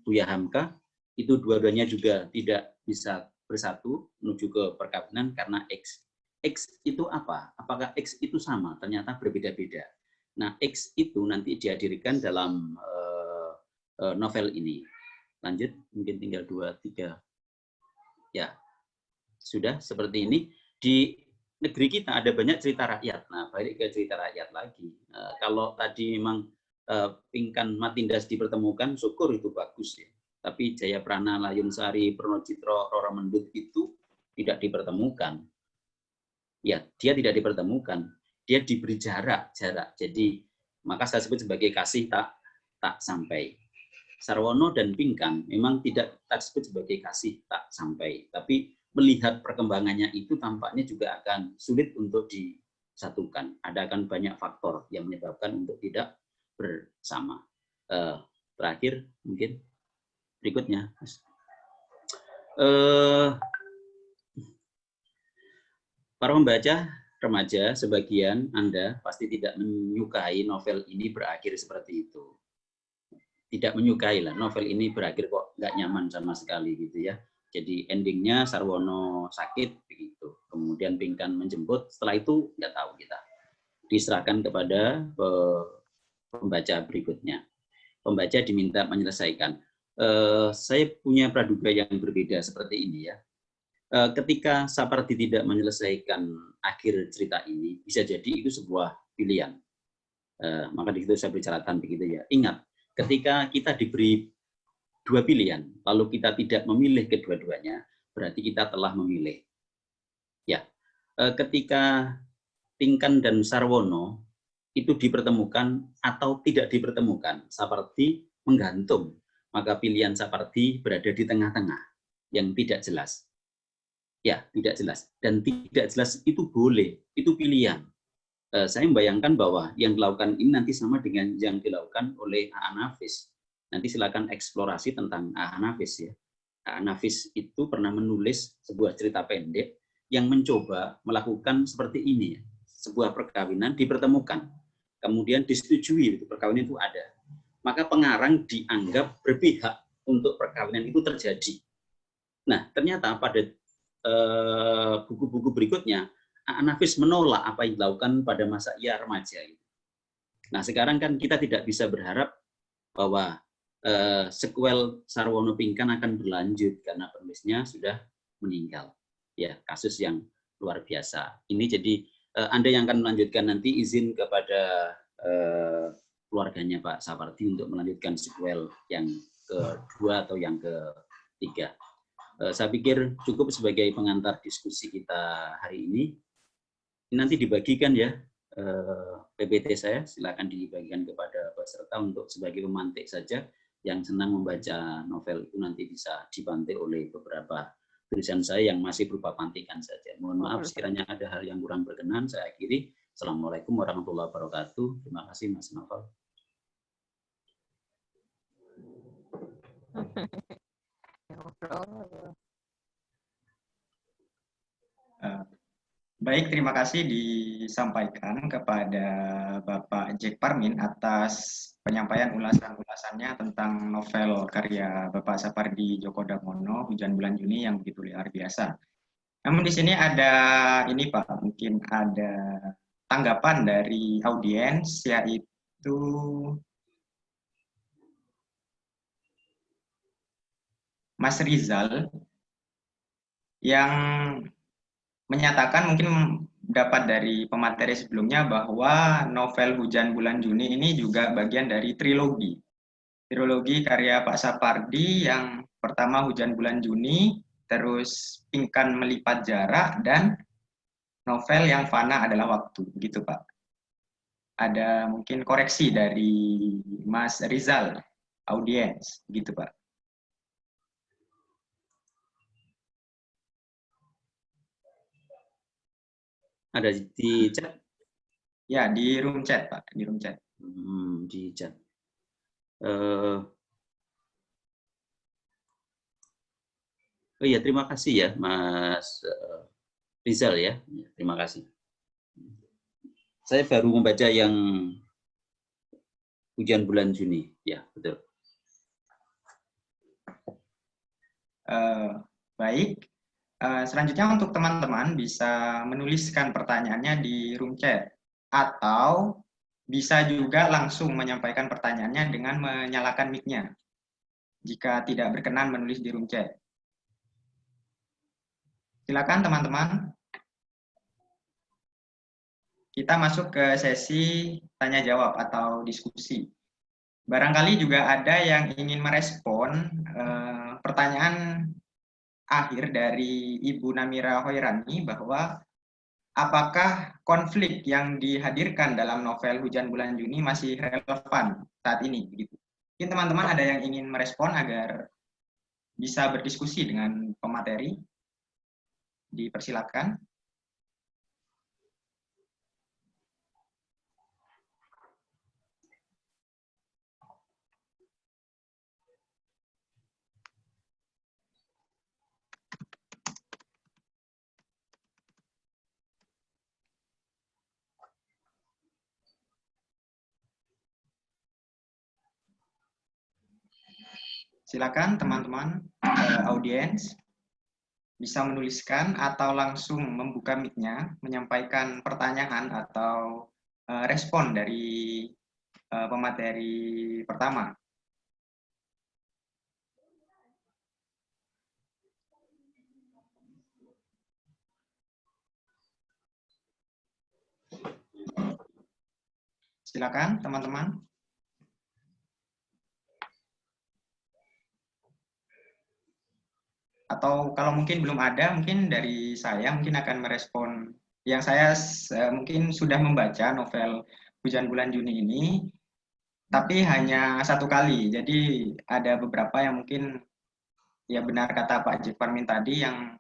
Buya Hamka, itu dua-duanya juga tidak bisa bersatu menuju ke perkawinan karena X. X itu apa? Apakah X itu sama? Ternyata berbeda-beda. Nah, X itu nanti dihadirkan dalam novel ini. Lanjut, mungkin tinggal 2-3. Ya, sudah seperti ini. Di negeri kita ada banyak cerita rakyat. Nah, balik ke cerita rakyat lagi. Kalau tadi memang Pinkan Matindas dipertemukan, syukur itu bagus ya. Tapi Jayaprana, Layunsari, Purnocitro, Roro Mendut itu tidak dipertemukan. Ya, dia tidak dipertemukan. Dia diberi jarak. Jadi, maka saya sebut sebagai kasih tak sampai. Sarwono dan Pinkan memang tidak disebut sebagai kasih tak sampai, tapi melihat perkembangannya itu tampaknya juga akan sulit untuk disatukan. Ada akan banyak faktor yang menyebabkan untuk tidak bersama. Terakhir mungkin berikutnya. Para pembaca remaja, sebagian Anda pasti tidak menyukai novel ini berakhir seperti itu. Tidak menyukai lah, novel ini berakhir kok nggak nyaman sama sekali gitu ya. Jadi endingnya Sarwono sakit begitu, kemudian Pinkan menjemput, setelah itu nggak tahu kita. Diserahkan kepada pembaca berikutnya. Pembaca diminta menyelesaikan. Saya punya praduga yang berbeda seperti ini ya. Ketika Sapardi tidak menyelesaikan akhir cerita ini, bisa jadi itu sebuah pilihan. Maka di situ saya bicarakan begitu ya. Ingat, ketika kita diberi 2 pilihan, lalu kita tidak memilih kedua-duanya, berarti kita telah memilih. Ya, ketika Pinkan dan Sarwono itu dipertemukan atau tidak dipertemukan, Sapardi menggantung. Maka pilihan Sapardi berada di tengah-tengah, yang tidak jelas. Ya, tidak jelas. Dan tidak jelas itu boleh, itu pilihan. Saya membayangkan bahwa yang dilakukan ini nanti sama dengan yang dilakukan oleh A.A. Nafis. Nanti silakan eksplorasi tentang A.A. Nafis ya. A.A. Nafis itu pernah menulis sebuah cerita pendek yang mencoba melakukan seperti ini ya. Sebuah perkawinan dipertemukan. Kemudian disetujui perkawinan itu ada. Maka pengarang dianggap berpihak untuk perkawinan itu terjadi. Nah, ternyata pada buku-buku berikutnya A.A. Nafis menolak apa yang dilakukan pada masa ia remaja. Nah, sekarang kan kita tidak bisa berharap bahwa sequel Sarwono Pinkan akan berlanjut karena penulisnya sudah meninggal. Ya, kasus yang luar biasa. Ini jadi Anda yang akan melanjutkan nanti izin kepada keluarganya Pak Sapardi untuk melanjutkan sequel yang kedua atau yang ketiga. Saya pikir cukup sebagai pengantar diskusi kita hari ini. Nanti dibagikan ya PPT saya, silakan dibagikan kepada peserta untuk sebagai pemantik saja. Yang senang membaca novel itu nanti bisa dibantu oleh beberapa tulisan saya yang masih berupa pantikan saja. Mohon maaf sekiranya ada hal yang kurang berkenan, saya akhiri. Assalamualaikum warahmatullahi wabarakatuh. Terima kasih Mas Novel. Baik, terima kasih disampaikan kepada Bapak Jack Parmin atas penyampaian ulasan-ulasannya tentang novel karya Bapak Sapardi Djoko Damono, Hujan Bulan Juni, yang begitu luar biasa. Namun di sini ada ini Pak, mungkin ada tanggapan dari audiens, yaitu Mas Rizal yang menyatakan, mungkin dapat dari pemateri sebelumnya, bahwa novel Hujan Bulan Juni ini juga bagian dari trilogi karya Pak Sapardi, yang pertama Hujan Bulan Juni, terus Pingkan Melipat Jarak, dan novel yang fana adalah waktu, begitu Pak. Ada mungkin koreksi dari Mas Rizal, audiens, begitu Pak. Ada di chat? Ya, di room chat Pak, di room chat. Di chat. Oh iya, terima kasih ya Mas Rizal ya. Terima kasih. Saya baru membaca yang Hujan Bulan Juni, ya betul. Baik. Selanjutnya untuk teman-teman bisa menuliskan pertanyaannya di room chat, atau bisa juga langsung menyampaikan pertanyaannya dengan menyalakan mic-nya jika tidak berkenan menulis di room chat. Silakan teman-teman. Kita masuk ke sesi tanya jawab atau diskusi. Barangkali juga ada yang ingin merespon pertanyaan akhir dari Ibu Namira Hoirani, bahwa apakah konflik yang dihadirkan dalam novel Hujan Bulan Juni masih relevan saat ini? Begitu. Mungkin teman-teman ada yang ingin merespon agar bisa berdiskusi dengan pemateri. Dipersilakan. Silakan teman-teman audiens bisa menuliskan atau langsung membuka mic-nya, menyampaikan pertanyaan atau respon dari pemateri pertama. Silakan teman-teman. Atau kalau mungkin belum ada, mungkin dari saya mungkin akan merespon. Yang saya mungkin sudah membaca novel Hujan Bulan Juni ini, tapi hanya satu kali. Jadi ada beberapa yang mungkin, ya benar kata Pak Jack Parmin tadi, yang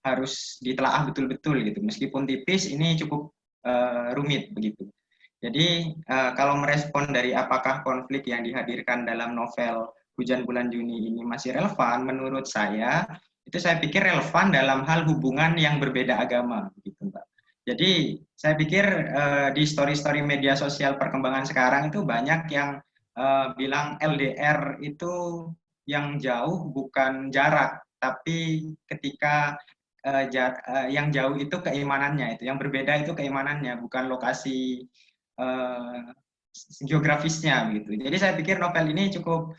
harus ditelaah betul-betul gitu. Meskipun tipis, ini cukup rumit begitu. Jadi kalau merespon dari apakah konflik yang dihadirkan dalam novel Hujan Bulan Juni ini masih relevan, menurut saya itu saya pikir relevan dalam hal hubungan yang berbeda agama, gitu Mbak. Jadi saya pikir di story-story media sosial perkembangan sekarang itu banyak yang bilang LDR itu yang jauh bukan jarak, tapi ketika yang jauh itu keimanannya, itu yang berbeda itu keimanannya, bukan lokasi geografisnya gitu. Jadi saya pikir novel ini cukup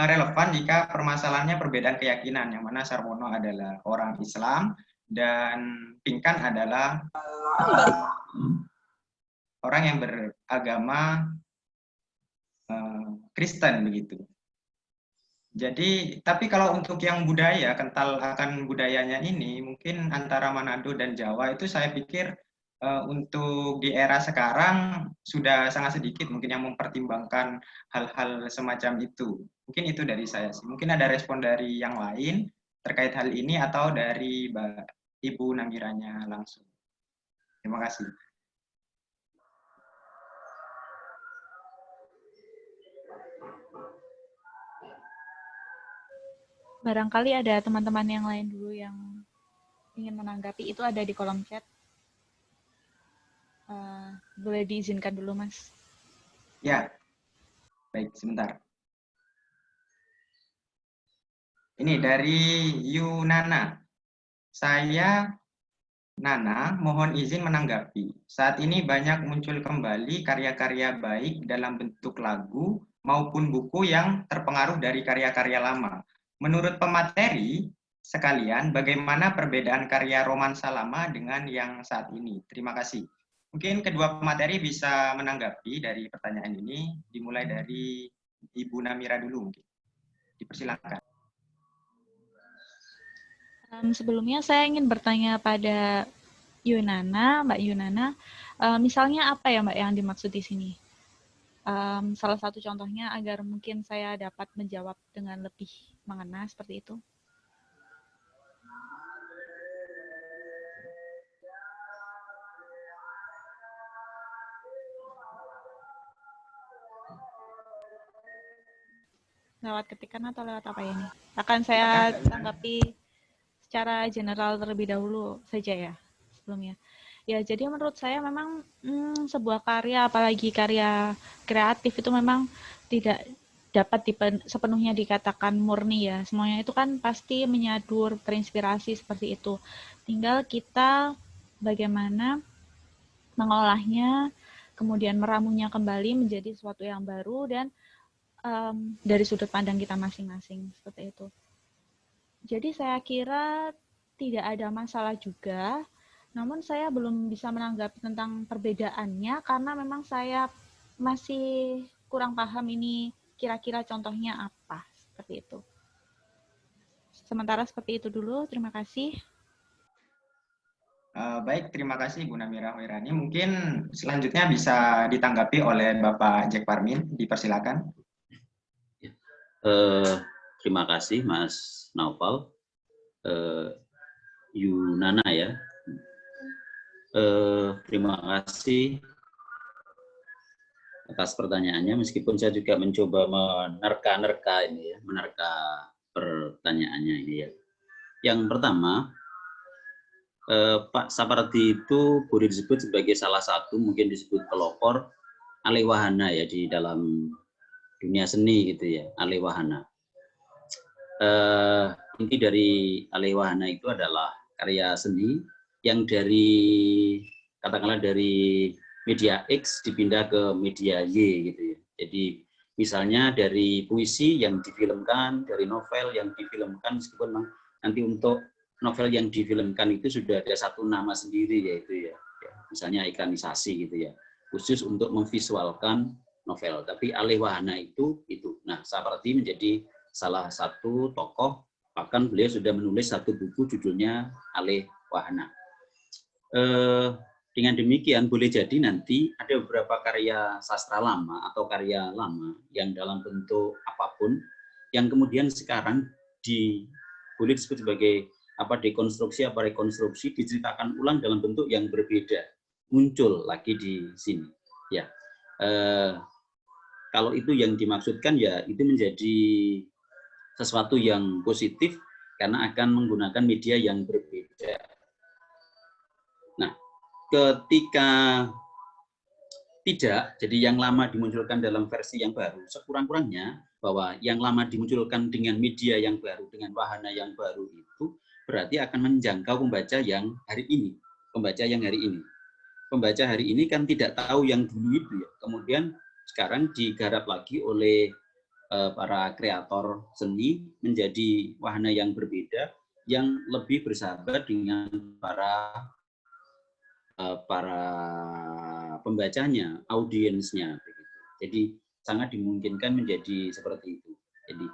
relevan jika permasalahannya perbedaan keyakinan, yang mana Sarwono adalah orang Islam dan Pingkan adalah orang yang beragama Kristen begitu. Jadi, tapi kalau untuk yang budaya, kental akan budayanya ini, mungkin antara Manado dan Jawa itu saya pikir untuk di era sekarang sudah sangat sedikit mungkin yang mempertimbangkan hal-hal semacam itu. Mungkin itu dari saya sih. Mungkin ada respon dari yang lain terkait hal ini atau dari Ibu Namiranya langsung. Terima kasih. Barangkali ada teman-teman yang lain dulu yang ingin menanggapi, itu ada di kolom chat. Boleh diizinkan dulu, Mas? Ya, baik, sebentar. Ini dari Yunana. Saya, Nana, mohon izin menanggapi. Saat ini banyak muncul kembali karya-karya baik dalam bentuk lagu maupun buku yang terpengaruh dari karya-karya lama. Menurut pemateri, sekalian bagaimana perbedaan karya romansa lama dengan yang saat ini? Terima kasih. Mungkin kedua pemateri bisa menanggapi dari pertanyaan ini, dimulai dari Ibu Namira dulu mungkin. Dipersilakan. Sebelumnya saya ingin bertanya pada Yunana, Mbak Yunana, misalnya apa ya Mbak yang dimaksud di sini? Salah satu contohnya agar mungkin saya dapat menjawab dengan lebih mengena seperti itu. Lewat ketikan atau lewat apa ini? Akan saya tanggapi secara general terlebih dahulu saja ya sebelumnya. Ya, jadi menurut saya memang sebuah karya, apalagi karya kreatif itu memang tidak dapat sepenuhnya dikatakan murni ya. Semuanya itu kan pasti menyadur, terinspirasi seperti itu. Tinggal kita bagaimana mengolahnya, kemudian meramunya kembali menjadi sesuatu yang baru dan dari sudut pandang kita masing-masing seperti itu. Jadi saya kira tidak ada masalah juga, namun saya belum bisa menanggapi tentang perbedaannya karena memang saya masih kurang paham ini kira-kira contohnya apa, seperti itu. Sementara seperti itu dulu, terima kasih. Baik, terima kasih Bu Namira Hoirani. Mungkin selanjutnya bisa ditanggapi oleh Bapak Jack Parmin, dipersilakan. Terima kasih Mas Naufal. Yunana ya. Terima kasih atas pertanyaannya, meskipun saya juga mencoba menerka-nerka ini ya, menerka pertanyaannya ini ya. Yang pertama, Pak Sapardi itu boleh disebut sebagai salah satu, mungkin disebut pelopor alewahana ya di dalam dunia seni gitu ya, alewahana. Inti dari alewahana itu adalah karya seni yang dari katakanlah dari media X dipindah ke media Y gitu ya. Jadi misalnya dari puisi yang difilmkan, dari novel yang difilmkan, meskipun nanti untuk novel yang difilmkan itu sudah ada satu nama sendiri yaitu ya misalnya ekanisasi gitu ya, khusus untuk memvisualkan novel. Tapi alewahana itu. Nah, Sapardi menjadi salah satu tokoh, bahkan beliau sudah menulis satu buku judulnya Alewahana. Dengan demikian boleh jadi nanti ada beberapa karya sastra lama atau karya lama yang dalam bentuk apapun yang kemudian sekarang boleh disebut sebagai dekonstruksi apa rekonstruksi, diceritakan ulang dalam bentuk yang berbeda, muncul lagi di sini ya. Kalau itu yang dimaksudkan ya itu menjadi sesuatu yang positif karena akan menggunakan media yang berbeda. Nah, ketika tidak, jadi yang lama dimunculkan dalam versi yang baru, sekurang-kurangnya bahwa yang lama dimunculkan dengan media yang baru, dengan wahana yang baru itu berarti akan menjangkau pembaca yang hari ini. Pembaca yang hari ini. Pembaca hari ini kan tidak tahu yang dulu itu ya. Kemudian sekarang digarap lagi oleh para kreator seni menjadi wahana yang berbeda, yang lebih bersahabat dengan para para pembacanya, audiensnya. Jadi sangat dimungkinkan menjadi seperti itu. Jadi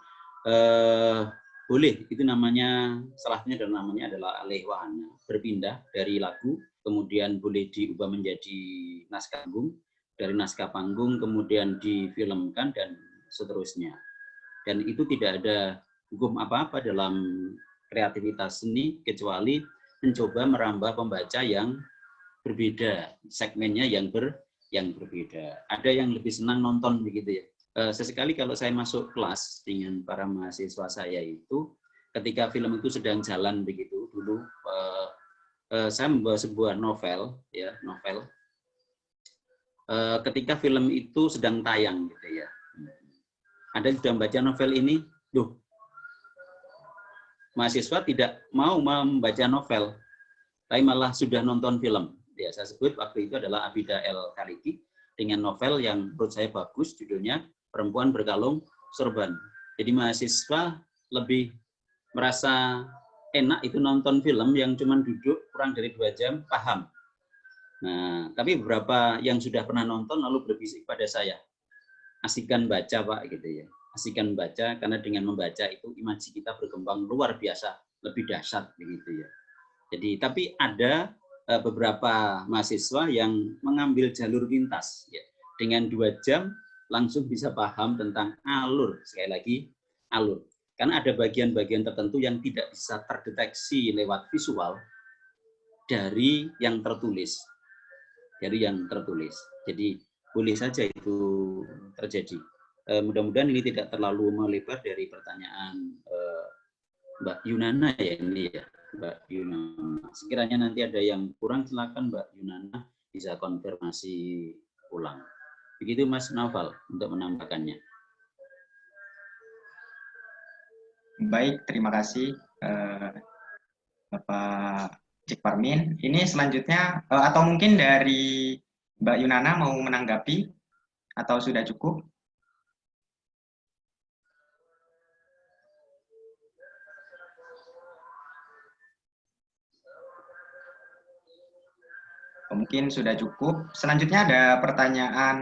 boleh, itu namanya, salahnya dan namanya adalah alih wahana, berpindah dari lagu, kemudian boleh diubah menjadi naskah panggung, dari naskah panggung kemudian difilmkan dan seterusnya. Dan itu tidak ada hukum apa-apa dalam kreativitas seni kecuali mencoba merambah pembaca yang berbeda, segmennya yang berbeda. Ada yang lebih senang nonton begitu ya. Sesekali kalau saya masuk kelas dengan para mahasiswa saya itu, ketika film itu sedang jalan begitu, dulu saya membawa sebuah novel, ya novel. Ketika film itu sedang tayang, gitu ya. Anda sudah membaca novel ini, loh, mahasiswa tidak mau membaca novel, tapi malah sudah nonton film. Ya, saya sebut waktu itu adalah Abida El Khaliki dengan novel yang menurut saya bagus, judulnya Perempuan Berkalung Sorban. Jadi mahasiswa lebih merasa enak itu nonton film yang cuma duduk kurang dari 2 jam, paham. Nah, tapi beberapa yang sudah pernah nonton lalu berbisik pada saya, asikan baca Pak, gitu ya. Asikan baca, karena dengan membaca itu imajinasi kita berkembang luar biasa, lebih dahsyat begitu ya. Jadi, tapi ada beberapa mahasiswa yang mengambil jalur pintas, ya. Dengan 2 jam langsung bisa paham tentang alur, sekali lagi alur. Karena ada bagian-bagian tertentu yang tidak bisa terdeteksi lewat visual dari yang tertulis. Jadi boleh saja itu terjadi. Mudah-mudahan ini tidak terlalu melebar dari pertanyaan Mbak Yunana ya ini ya, Mbak Yunana. Sekiranya nanti ada yang kurang, silakan Mbak Yunana bisa konfirmasi ulang. Begitu Mas Naufal untuk menambahkannya. Baik, terima kasih Bapak Cik Parmin. Ini selanjutnya, atau mungkin dari Mbak Yunana mau menanggapi, atau sudah cukup? Mungkin sudah cukup. Selanjutnya ada pertanyaan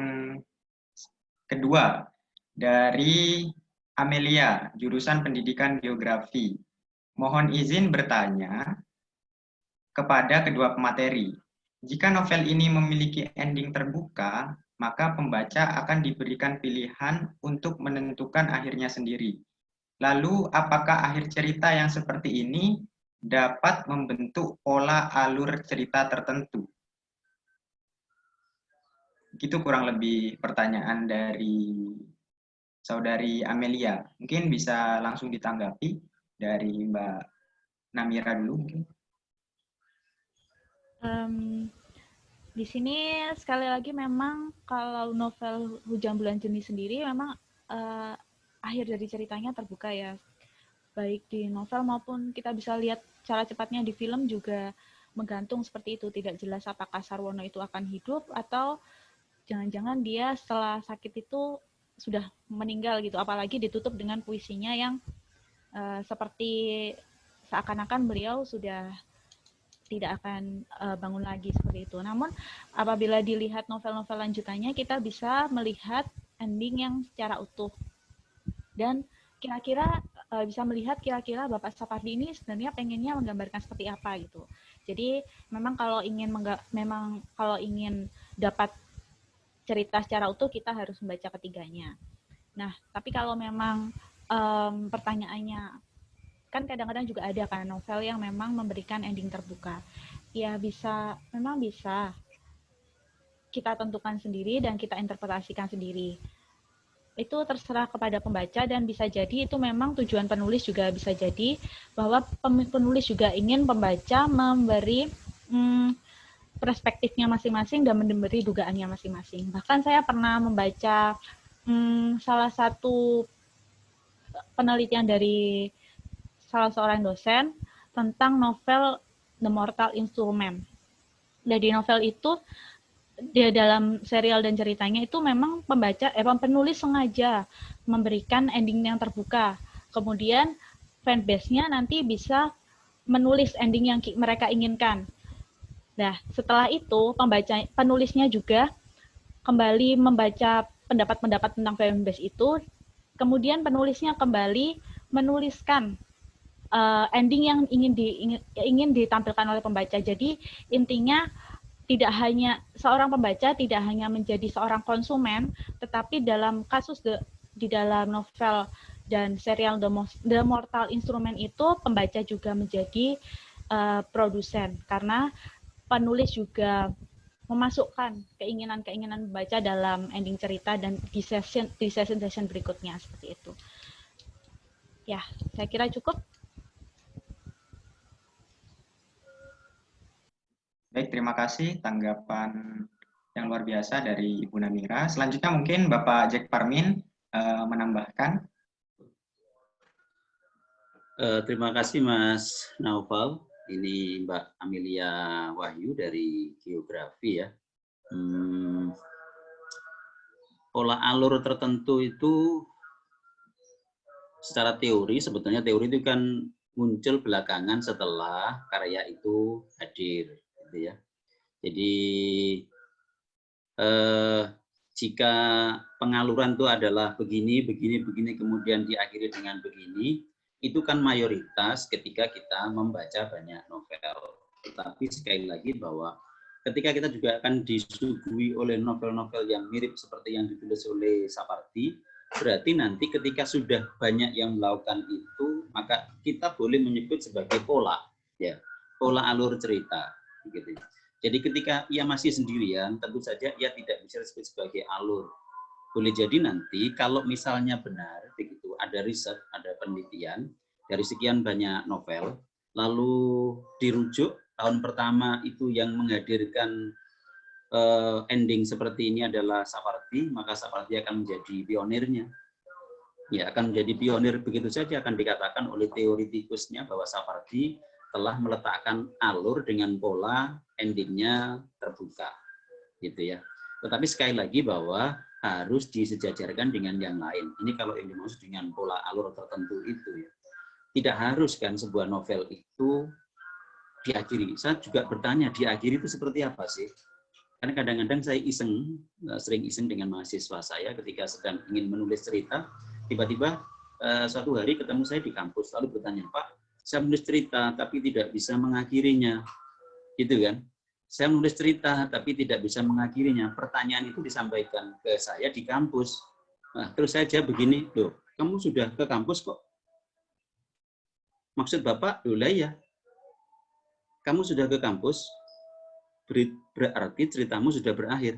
kedua dari Amelia, jurusan Pendidikan Geografi. Mohon izin bertanya kepada kedua pemateri. Jika novel ini memiliki ending terbuka, maka pembaca akan diberikan pilihan untuk menentukan akhirnya sendiri. Lalu, apakah akhir cerita yang seperti ini dapat membentuk pola alur cerita tertentu? Itu kurang lebih pertanyaan dari Saudari Amelia. Mungkin bisa langsung ditanggapi dari Mbak Namira dulu mungkin. Di sini sekali lagi memang kalau novel Hujan Bulan Juni sendiri memang akhir dari ceritanya terbuka ya. Baik di novel maupun kita bisa lihat cara cepatnya di film juga menggantung seperti itu. Tidak jelas apakah Sarwono itu akan hidup atau jangan-jangan dia setelah sakit itu sudah meninggal gitu. Apalagi ditutup dengan puisinya yang seperti seakan-akan beliau sudah tidak akan bangun lagi seperti itu. Namun apabila dilihat novel-novel lanjutannya, kita bisa melihat ending yang secara utuh. Dan kira-kira bisa melihat kira-kira Bapak Sapardi ini sebenarnya pengennya menggambarkan seperti apa gitu. Jadi memang kalau ingin dapat cerita secara utuh, kita harus membaca ketiganya. Nah, tapi kalau memang pertanyaannya, kan kadang-kadang juga ada kan novel yang memang memberikan ending terbuka. Ya memang bisa kita tentukan sendiri dan kita interpretasikan sendiri. Itu terserah kepada pembaca dan bisa jadi itu memang tujuan penulis juga bisa jadi bahwa penulis juga ingin pembaca memberi perspektifnya masing-masing dan memberi dugaannya masing-masing. Bahkan saya pernah membaca salah satu penelitian dari salah seorang dosen tentang novel The Mortal Instrument. Dari novel itu, dia dalam serial dan ceritanya itu memang penulis sengaja memberikan ending yang terbuka. Kemudian fanbase-nya nanti bisa menulis ending yang mereka inginkan. Nah, setelah itu penulisnya juga kembali membaca pendapat-pendapat tentang family base itu, kemudian penulisnya kembali menuliskan ending yang ingin ditampilkan oleh pembaca. Jadi intinya tidak hanya seorang pembaca tidak hanya menjadi seorang konsumen, tetapi dalam kasus di dalam novel dan serial The Mortal Instrument itu pembaca juga menjadi produsen, karena penulis juga memasukkan keinginan-keinginan pembaca dalam ending cerita dan di session berikutnya seperti itu. Ya, saya kira cukup. Baik, terima kasih tanggapan yang luar biasa dari Ibu Namira. Selanjutnya mungkin Bapak Jack Parmin menambahkan. Terima kasih Mas Naufal. Ini Mbak Amelia Wahyu dari Geografi ya. Pola alur tertentu itu secara teori, sebetulnya teori itu kan muncul belakangan setelah karya itu hadir, gitu ya. Jadi jika pengaluran itu adalah begini, kemudian diakhiri dengan begini, itu kan mayoritas ketika kita membaca banyak novel. Tetapi sekali lagi bahwa ketika kita juga akan disuguhi oleh novel-novel yang mirip seperti yang ditulis oleh Sapardi, berarti nanti ketika sudah banyak yang melakukan itu, maka kita boleh menyebut sebagai pola, ya, pola alur cerita, gitu. Jadi ketika ia masih sendirian, tentu saja ia tidak bisa disebut sebagai alur. Boleh jadi nanti kalau misalnya benar, begitu, ada riset, ada penelitian dari sekian banyak novel, lalu dirujuk tahun pertama itu yang menghadirkan ending seperti ini adalah Sapardi, maka Sapardi akan menjadi pionirnya. Ya, akan menjadi pionir begitu saja, akan dikatakan oleh teoritikusnya bahwa Sapardi telah meletakkan alur dengan pola endingnya terbuka, gitu ya. Tetapi sekali lagi bahwa harus disejajarkan dengan yang lain. Ini kalau yang dimaksud dengan pola alur tertentu itu ya. Tidak harus kan sebuah novel itu diakhiri. Saya juga bertanya, diakhiri itu seperti apa sih? Karena kadang-kadang saya sering iseng dengan mahasiswa saya ketika sedang ingin menulis cerita, tiba-tiba suatu hari ketemu saya di kampus, lalu bertanya, Pak, saya menulis cerita tapi tidak bisa mengakhirinya. Gitu kan? Saya menulis cerita tapi tidak bisa mengakhirinya. Pertanyaan itu disampaikan ke saya di kampus. Nah, terus saya jawab begini, loh, kamu sudah ke kampus kok? Maksud Bapak, loh ya, kamu sudah ke kampus, berarti ceritamu sudah berakhir.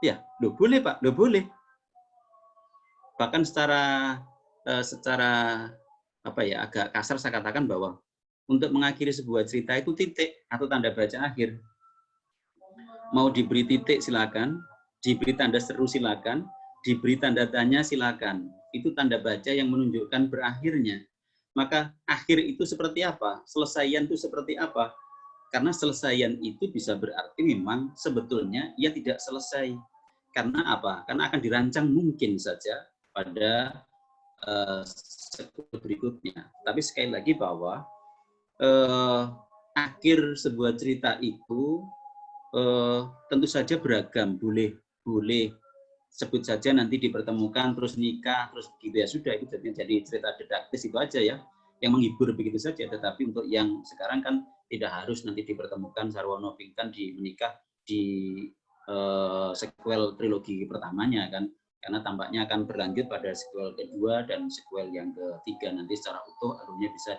Ya, loh boleh Pak, loh boleh. Bahkan secara apa ya, agak kasar saya katakan bahwa untuk mengakhiri sebuah cerita itu titik atau tanda baca akhir. Mau diberi titik silakan, diberi tanda seru silakan, diberi tanda tanya silakan. Itu tanda baca yang menunjukkan berakhirnya. Maka akhir itu seperti apa? Selesaian itu seperti apa? Karena selesaian itu bisa berarti memang sebetulnya ia tidak selesai. Karena apa? Karena akan dirancang mungkin saja pada berikutnya. Tapi sekali lagi bahwa akhir sebuah cerita itu tentu saja beragam, boleh sebut saja nanti dipertemukan terus nikah terus gitu ya, sudah itu jadi cerita didaktis itu aja ya, yang menghibur begitu saja. Tetapi untuk yang sekarang kan tidak harus nanti dipertemukan Sarwono Pinkan di menikah di sequel trilogi pertamanya kan, karena tampaknya akan berlanjut pada sequel kedua dan sequel yang ketiga nanti secara utuh alurnya bisa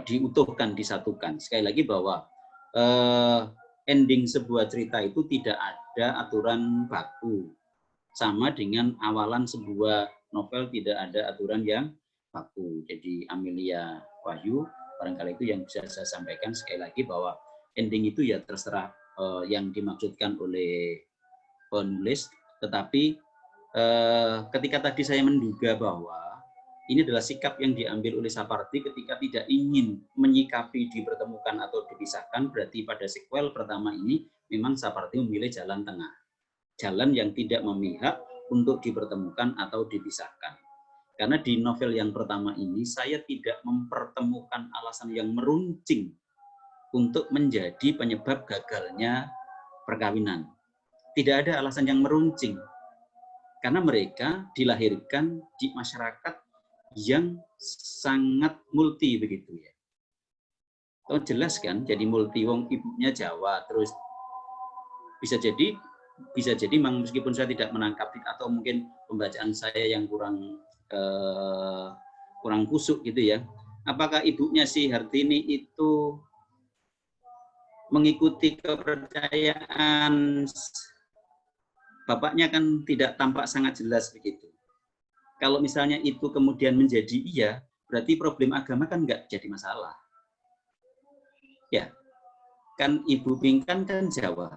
diutuhkan, disatukan. Sekali lagi bahwa ending sebuah cerita itu tidak ada aturan baku. Sama dengan awalan sebuah novel tidak ada aturan yang baku. Jadi Amelia Wahyu, barangkali itu yang bisa saya sampaikan. Sekali lagi bahwa ending itu ya terserah yang dimaksudkan oleh penulis. Tetapi ketika tadi saya menduga bahwa ini adalah sikap yang diambil oleh Sapardi ketika tidak ingin menyikapi dipertemukan atau dipisahkan, berarti pada sequel pertama ini memang Sapardi memilih jalan tengah. Jalan yang tidak memihak untuk dipertemukan atau dipisahkan. Karena di novel yang pertama ini saya tidak mempertemukan alasan yang meruncing untuk menjadi penyebab gagalnya perkawinan. Tidak ada alasan yang meruncing. Karena mereka dilahirkan di masyarakat yang sangat multi begitu ya. Oh, jelas kan, jadi multi, wong ibunya Jawa, terus bisa jadi meskipun saya tidak menangkap atau mungkin pembacaan saya yang kurang kusuk gitu ya. Apakah ibunya si Hartini itu mengikuti kepercayaan bapaknya, kan tidak tampak sangat jelas begitu. Kalau misalnya itu kemudian menjadi iya, berarti problem agama kan nggak jadi masalah. Ya, kan Ibu Pinkan kan Jawa.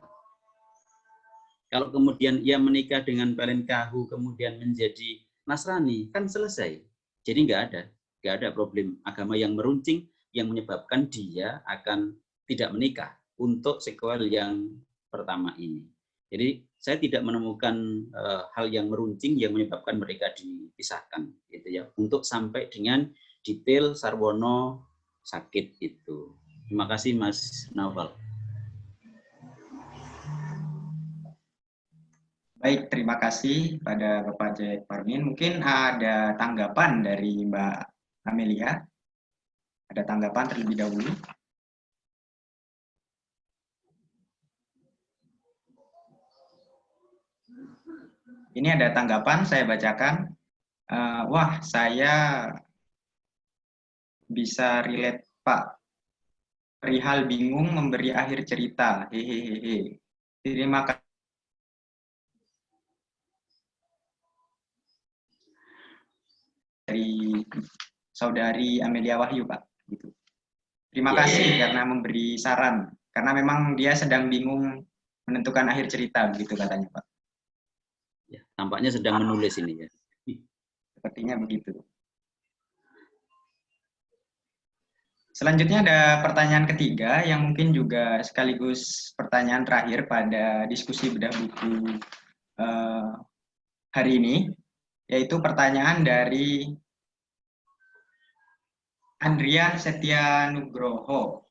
Kalau kemudian ia menikah dengan Pelenkahu kemudian menjadi Nasrani, kan selesai. Jadi nggak ada problem agama yang meruncing yang menyebabkan dia akan tidak menikah untuk sequel yang pertama ini. Jadi saya tidak menemukan hal yang meruncing yang menyebabkan mereka dipisahkan, gitu ya. Untuk sampai dengan detail Sarwono sakit itu. Terima kasih Mas Naufal. Baik, terima kasih pada Bapak Jack Parmin. Mungkin ada tanggapan dari Mbak Amelia. Ada tanggapan terlebih dahulu. Ini ada tanggapan, saya bacakan. Wah, saya bisa relate, Pak. Perihal bingung memberi akhir cerita. Hehehe. Terima kasih. Dari saudari Amelia Wahyu, Pak. Gitu. Terima kasih karena memberi saran. Karena memang dia sedang bingung menentukan akhir cerita, begitu katanya, Pak. Ya, tampaknya sedang menulis ini ya. Sepertinya begitu. Selanjutnya ada pertanyaan ketiga yang mungkin juga sekaligus pertanyaan terakhir pada diskusi bedah buku hari ini, yaitu pertanyaan dari Andrian Setia Nugroho.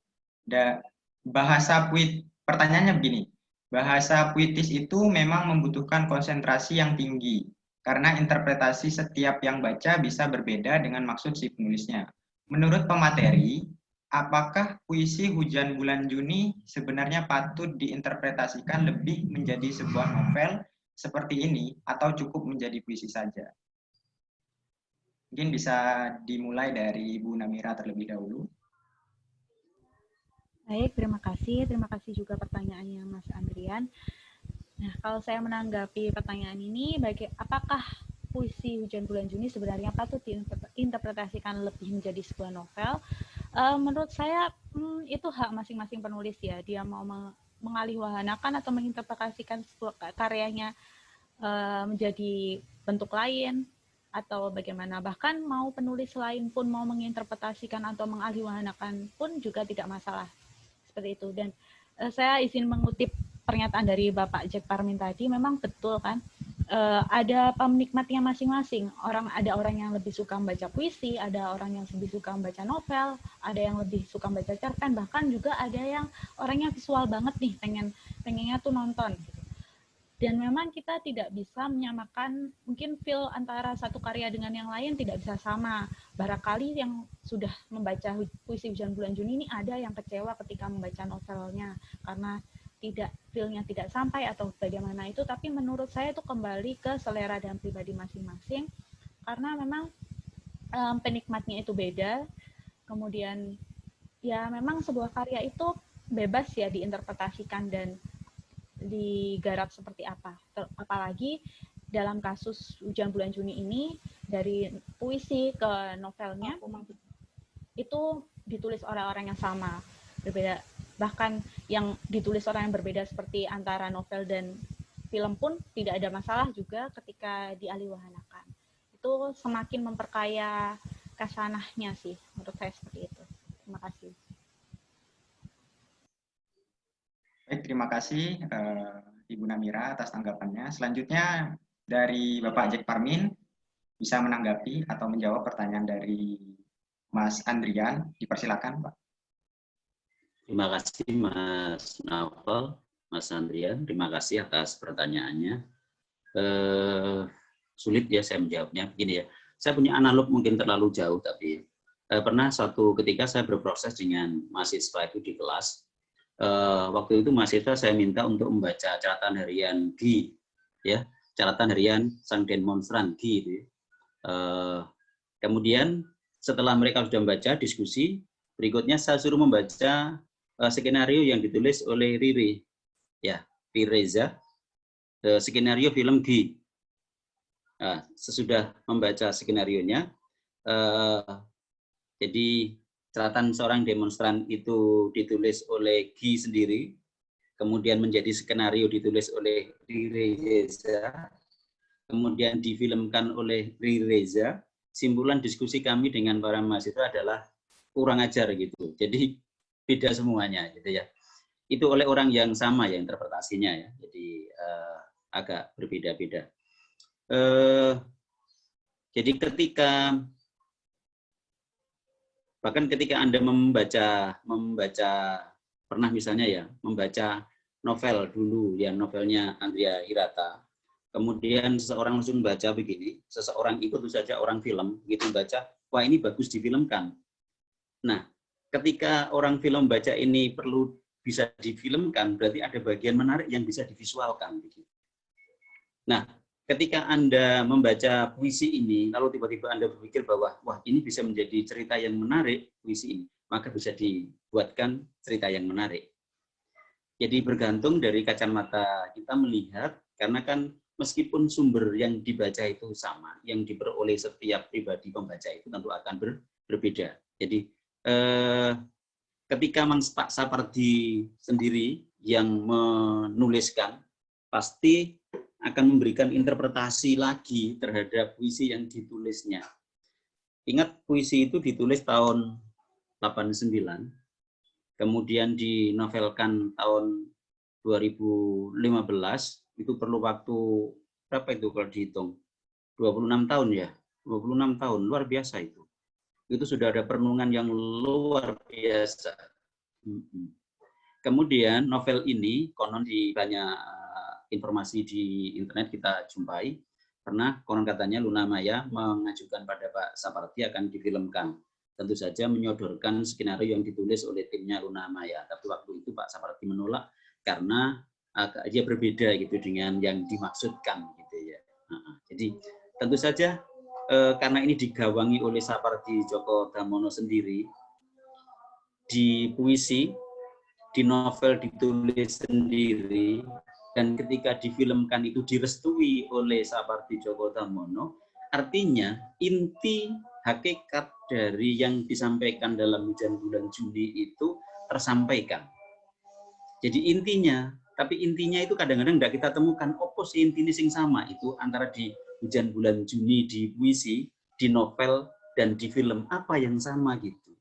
Pertanyaannya begini, bahasa puitis itu memang membutuhkan konsentrasi yang tinggi, karena interpretasi setiap yang baca bisa berbeda dengan maksud si penulisnya. Menurut pemateri, apakah puisi Hujan Bulan Juni sebenarnya patut diinterpretasikan lebih menjadi sebuah novel seperti ini atau cukup menjadi puisi saja? Mungkin bisa dimulai dari Ibu Namira terlebih dahulu. Baik, terima kasih. Terima kasih juga pertanyaannya Mas Andrian. Nah, kalau saya menanggapi pertanyaan ini, apakah puisi Hujan Bulan Juni sebenarnya patut diinterpretasikan lebih menjadi sebuah novel? Menurut saya itu hak masing-masing penulis ya. Dia mau mengalihwahanakan atau menginterpretasikan sebuah karyanya menjadi bentuk lain atau bagaimana. Bahkan mau penulis lain pun mau menginterpretasikan atau mengalihwahanakan pun juga tidak masalah. Seperti itu. Dan saya izin mengutip pernyataan dari Bapak Jack Parmin tadi, memang betul kan, ada penikmatnya masing-masing. Ada orang yang lebih suka membaca puisi, ada orang yang lebih suka membaca novel, ada yang lebih suka membaca cerpen, bahkan juga ada yang orangnya visual banget nih, pengennya tuh nonton. Dan memang kita tidak bisa menyamakan, mungkin feel antara satu karya dengan yang lain tidak bisa sama. Barangkali yang sudah membaca puisi Hujan Bulan Juni ini ada yang kecewa ketika membaca novelnya karena feel-nya tidak sampai atau bagaimana itu, tapi menurut saya itu kembali ke selera dan pribadi masing-masing, karena memang penikmatnya itu beda. Kemudian ya memang sebuah karya itu bebas ya diinterpretasikan dan digarap seperti apa. Apalagi dalam kasus Hujan Bulan Juni ini, dari puisi ke novelnya itu ditulis oleh orang yang sama, berbeda. Bahkan yang ditulis orang yang berbeda seperti antara novel dan film pun tidak ada masalah juga ketika dialihwahanakan. Itu semakin memperkaya kasanahnya sih, menurut saya seperti itu. Terima kasih. Baik, terima kasih Ibu Namira atas tanggapannya. Selanjutnya dari Bapak Jack Parmin. bisa menanggapi atau menjawab pertanyaan dari Mas Andrian. Dipersilakan, Pak. Terima kasih Mas Naufal, Mas Andrian. Terima kasih atas pertanyaannya. Sulit ya saya menjawabnya. Begini ya, saya punya analog mungkin terlalu jauh, tapi pernah suatu ketika saya berproses dengan mahasiswa itu di kelas. Waktu itu mahasiswa saya minta untuk membaca catatan harian GI, ya, catatan harian sang demonstran GI itu. Kemudian setelah mereka sudah membaca diskusi, berikutnya saya suruh membaca skenario yang ditulis oleh Riri, ya, Reza, skenario film GI. Nah, sesudah membaca skenarionya, jadi catatan seorang demonstran itu ditulis oleh GI sendiri, kemudian menjadi skenario ditulis oleh Reza, kemudian difilmkan oleh Reza. Simpulan diskusi kami dengan para mahasiswa adalah kurang ajar gitu. Jadi beda semuanya gitu ya. Itu oleh orang yang sama ya interpretasinya ya. Jadi agak berbeda-beda. Jadi bahkan ketika Anda membaca pernah misalnya ya membaca novel dulu ya, novelnya Andrea Hirata, kemudian seseorang langsung baca begini, seseorang ikut saja orang film gitu baca, wah ini bagus difilmkan. Nah, ketika orang film baca ini perlu bisa difilmkan, berarti ada bagian menarik yang bisa divisualkan. Nah, ketika Anda membaca puisi ini, lalu tiba-tiba Anda berpikir bahwa, wah ini bisa menjadi cerita yang menarik, puisi ini, maka bisa dibuatkan cerita yang menarik. Jadi bergantung dari kacamata kita melihat, karena kan meskipun sumber yang dibaca itu sama, yang diperoleh setiap pribadi pembaca itu tentu akan berbeda. Jadi ketika Pak Sapardi sendiri yang menuliskan, pasti akan memberikan interpretasi lagi terhadap puisi yang ditulisnya. Ingat puisi itu ditulis tahun 89, kemudian dinovelkan tahun 2015, itu perlu waktu berapa itu kalau dihitung? 26 tahun ya, 26 tahun, luar biasa itu. Itu sudah ada perenungan yang luar biasa. Kemudian novel ini, konon di banyak informasi di internet kita jumpai, pernah konon katanya Luna Maya mengajukan pada Pak Sapardi akan difilmkan. Tentu saja menyodorkan skenario yang ditulis oleh timnya Luna Maya. Tapi waktu itu Pak Sapardi menolak karena dia berbeda gitu dengan yang dimaksudkan gitu ya. Jadi tentu saja karena ini digawangi oleh Sapardi Djoko Damono sendiri, di puisi, di novel ditulis sendiri, dan ketika difilmkan itu direstui oleh Sapardi Djoko Damono, artinya inti hakikat dari yang disampaikan dalam Hujan Bulan Juni itu tersampaikan. Jadi intinya, tapi intinya itu kadang-kadang tidak kita temukan opos intinya sing sama itu antara di Hujan Bulan Juni di puisi, di novel, dan di film, apa yang sama gitu.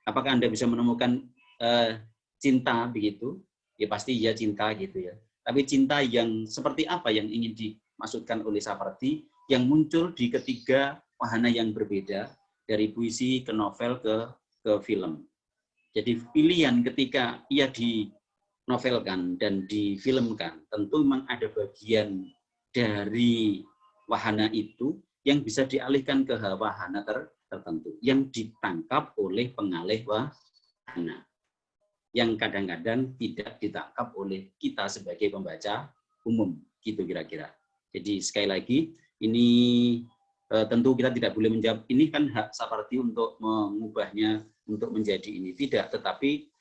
Apakah Anda bisa menemukan cinta begitu? Ya pasti ya cinta gitu ya. Tapi cinta yang seperti apa yang ingin dimaksudkan oleh Sapardi yang muncul di ketiga wahana yang berbeda dari puisi ke novel ke film. Jadi pilihan ketika ia dinovelkan dan difilmkan tentu memang ada bagian dari wahana itu yang bisa dialihkan ke wahana tertentu yang ditangkap oleh pengalih wahana, yang kadang-kadang tidak ditangkap oleh kita sebagai pembaca umum, gitu kira-kira. Jadi sekali lagi, ini tentu kita tidak boleh menjawab, ini kan hak Sapardi untuk mengubahnya untuk menjadi ini. Tidak, tetapi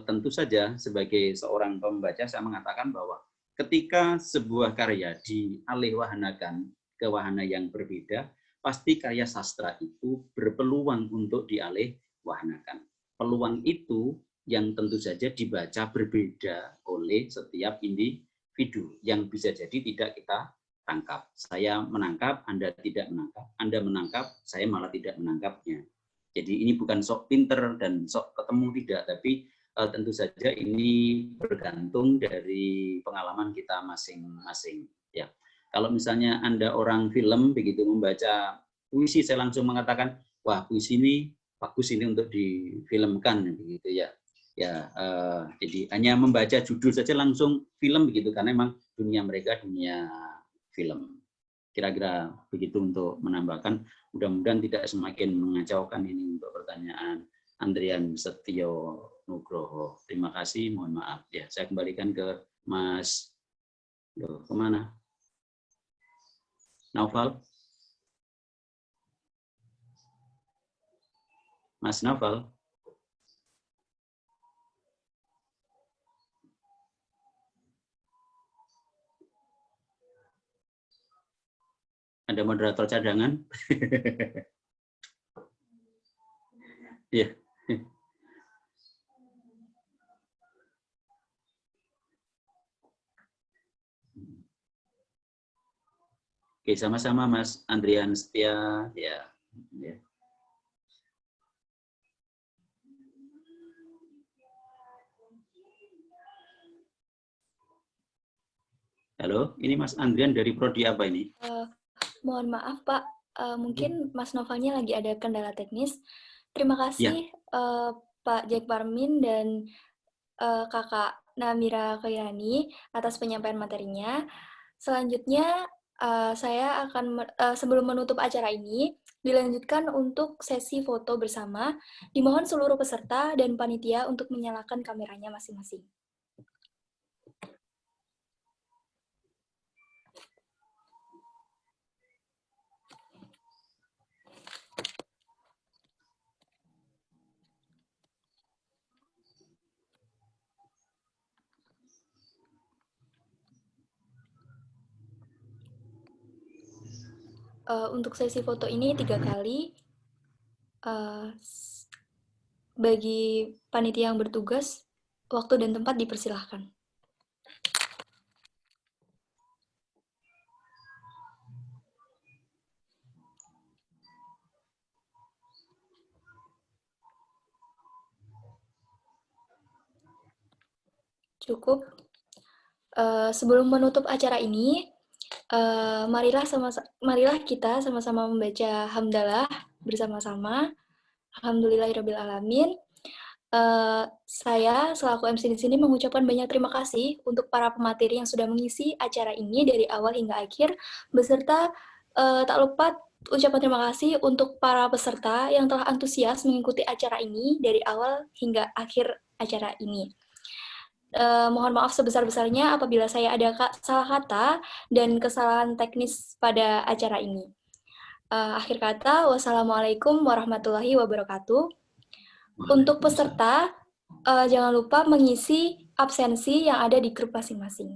tentu saja sebagai seorang pembaca saya mengatakan bahwa ketika sebuah karya dialihwahanakan ke wahana yang berbeda, pasti karya sastra itu berpeluang untuk dialihwahanakan. Peluang itu yang tentu saja dibaca berbeda oleh setiap individu yang bisa jadi tidak kita tangkap. Saya menangkap, Anda tidak menangkap. Anda menangkap, saya malah tidak menangkapnya. Jadi ini bukan sok pinter dan sok ketemu tidak, tapi tentu saja ini bergantung dari pengalaman kita masing-masing. Ya. Kalau misalnya Anda orang film begitu membaca puisi, saya langsung mengatakan, wah puisi ini bagus ini untuk difilmkan begitu ya. Ya, jadi hanya membaca judul saja langsung film begitu karena memang dunia mereka dunia film. Kira-kira begitu untuk menambahkan. Mudah-mudahan tidak semakin mengacaukan ini untuk pertanyaan Andrian Setio Nugroho. Terima kasih, mohon maaf ya. Saya kembalikan ke Mas. Loh, kemana? Naufal? Mas Naufal? Ada moderator cadangan? Iya. Oke, sama-sama Mas Andrian Setia. Ya. Ya. Halo, ini Mas Andrian dari prodi apa ini? Mohon maaf Pak, mungkin Mas Novalnya lagi ada kendala teknis. Terima kasih Pak Jack Parmin dan Kakak Namira Khairani atas penyampaian materinya. Selanjutnya saya akan sebelum menutup acara ini dilanjutkan untuk sesi foto bersama. Dimohon seluruh peserta dan panitia untuk menyalakan kameranya masing-masing. Untuk sesi foto ini 3 kali. Bagi panitia yang bertugas, waktu dan tempat dipersilahkan. Cukup. Sebelum menutup acara ini, marilah kita sama-sama membaca hamdalah bersama-sama. Alhamdulillahirrabbilalamin. Saya selaku MC di sini mengucapkan banyak terima kasih untuk para pemateri yang sudah mengisi acara ini dari awal hingga akhir, beserta tak lupa ucapan terima kasih untuk para peserta yang telah antusias mengikuti acara ini dari awal hingga akhir acara ini. Mohon maaf sebesar-besarnya apabila saya ada salah kata dan kesalahan teknis pada acara ini. Akhir kata, wassalamualaikum warahmatullahi wabarakatuh. Untuk peserta, jangan lupa mengisi absensi yang ada di grup masing-masing.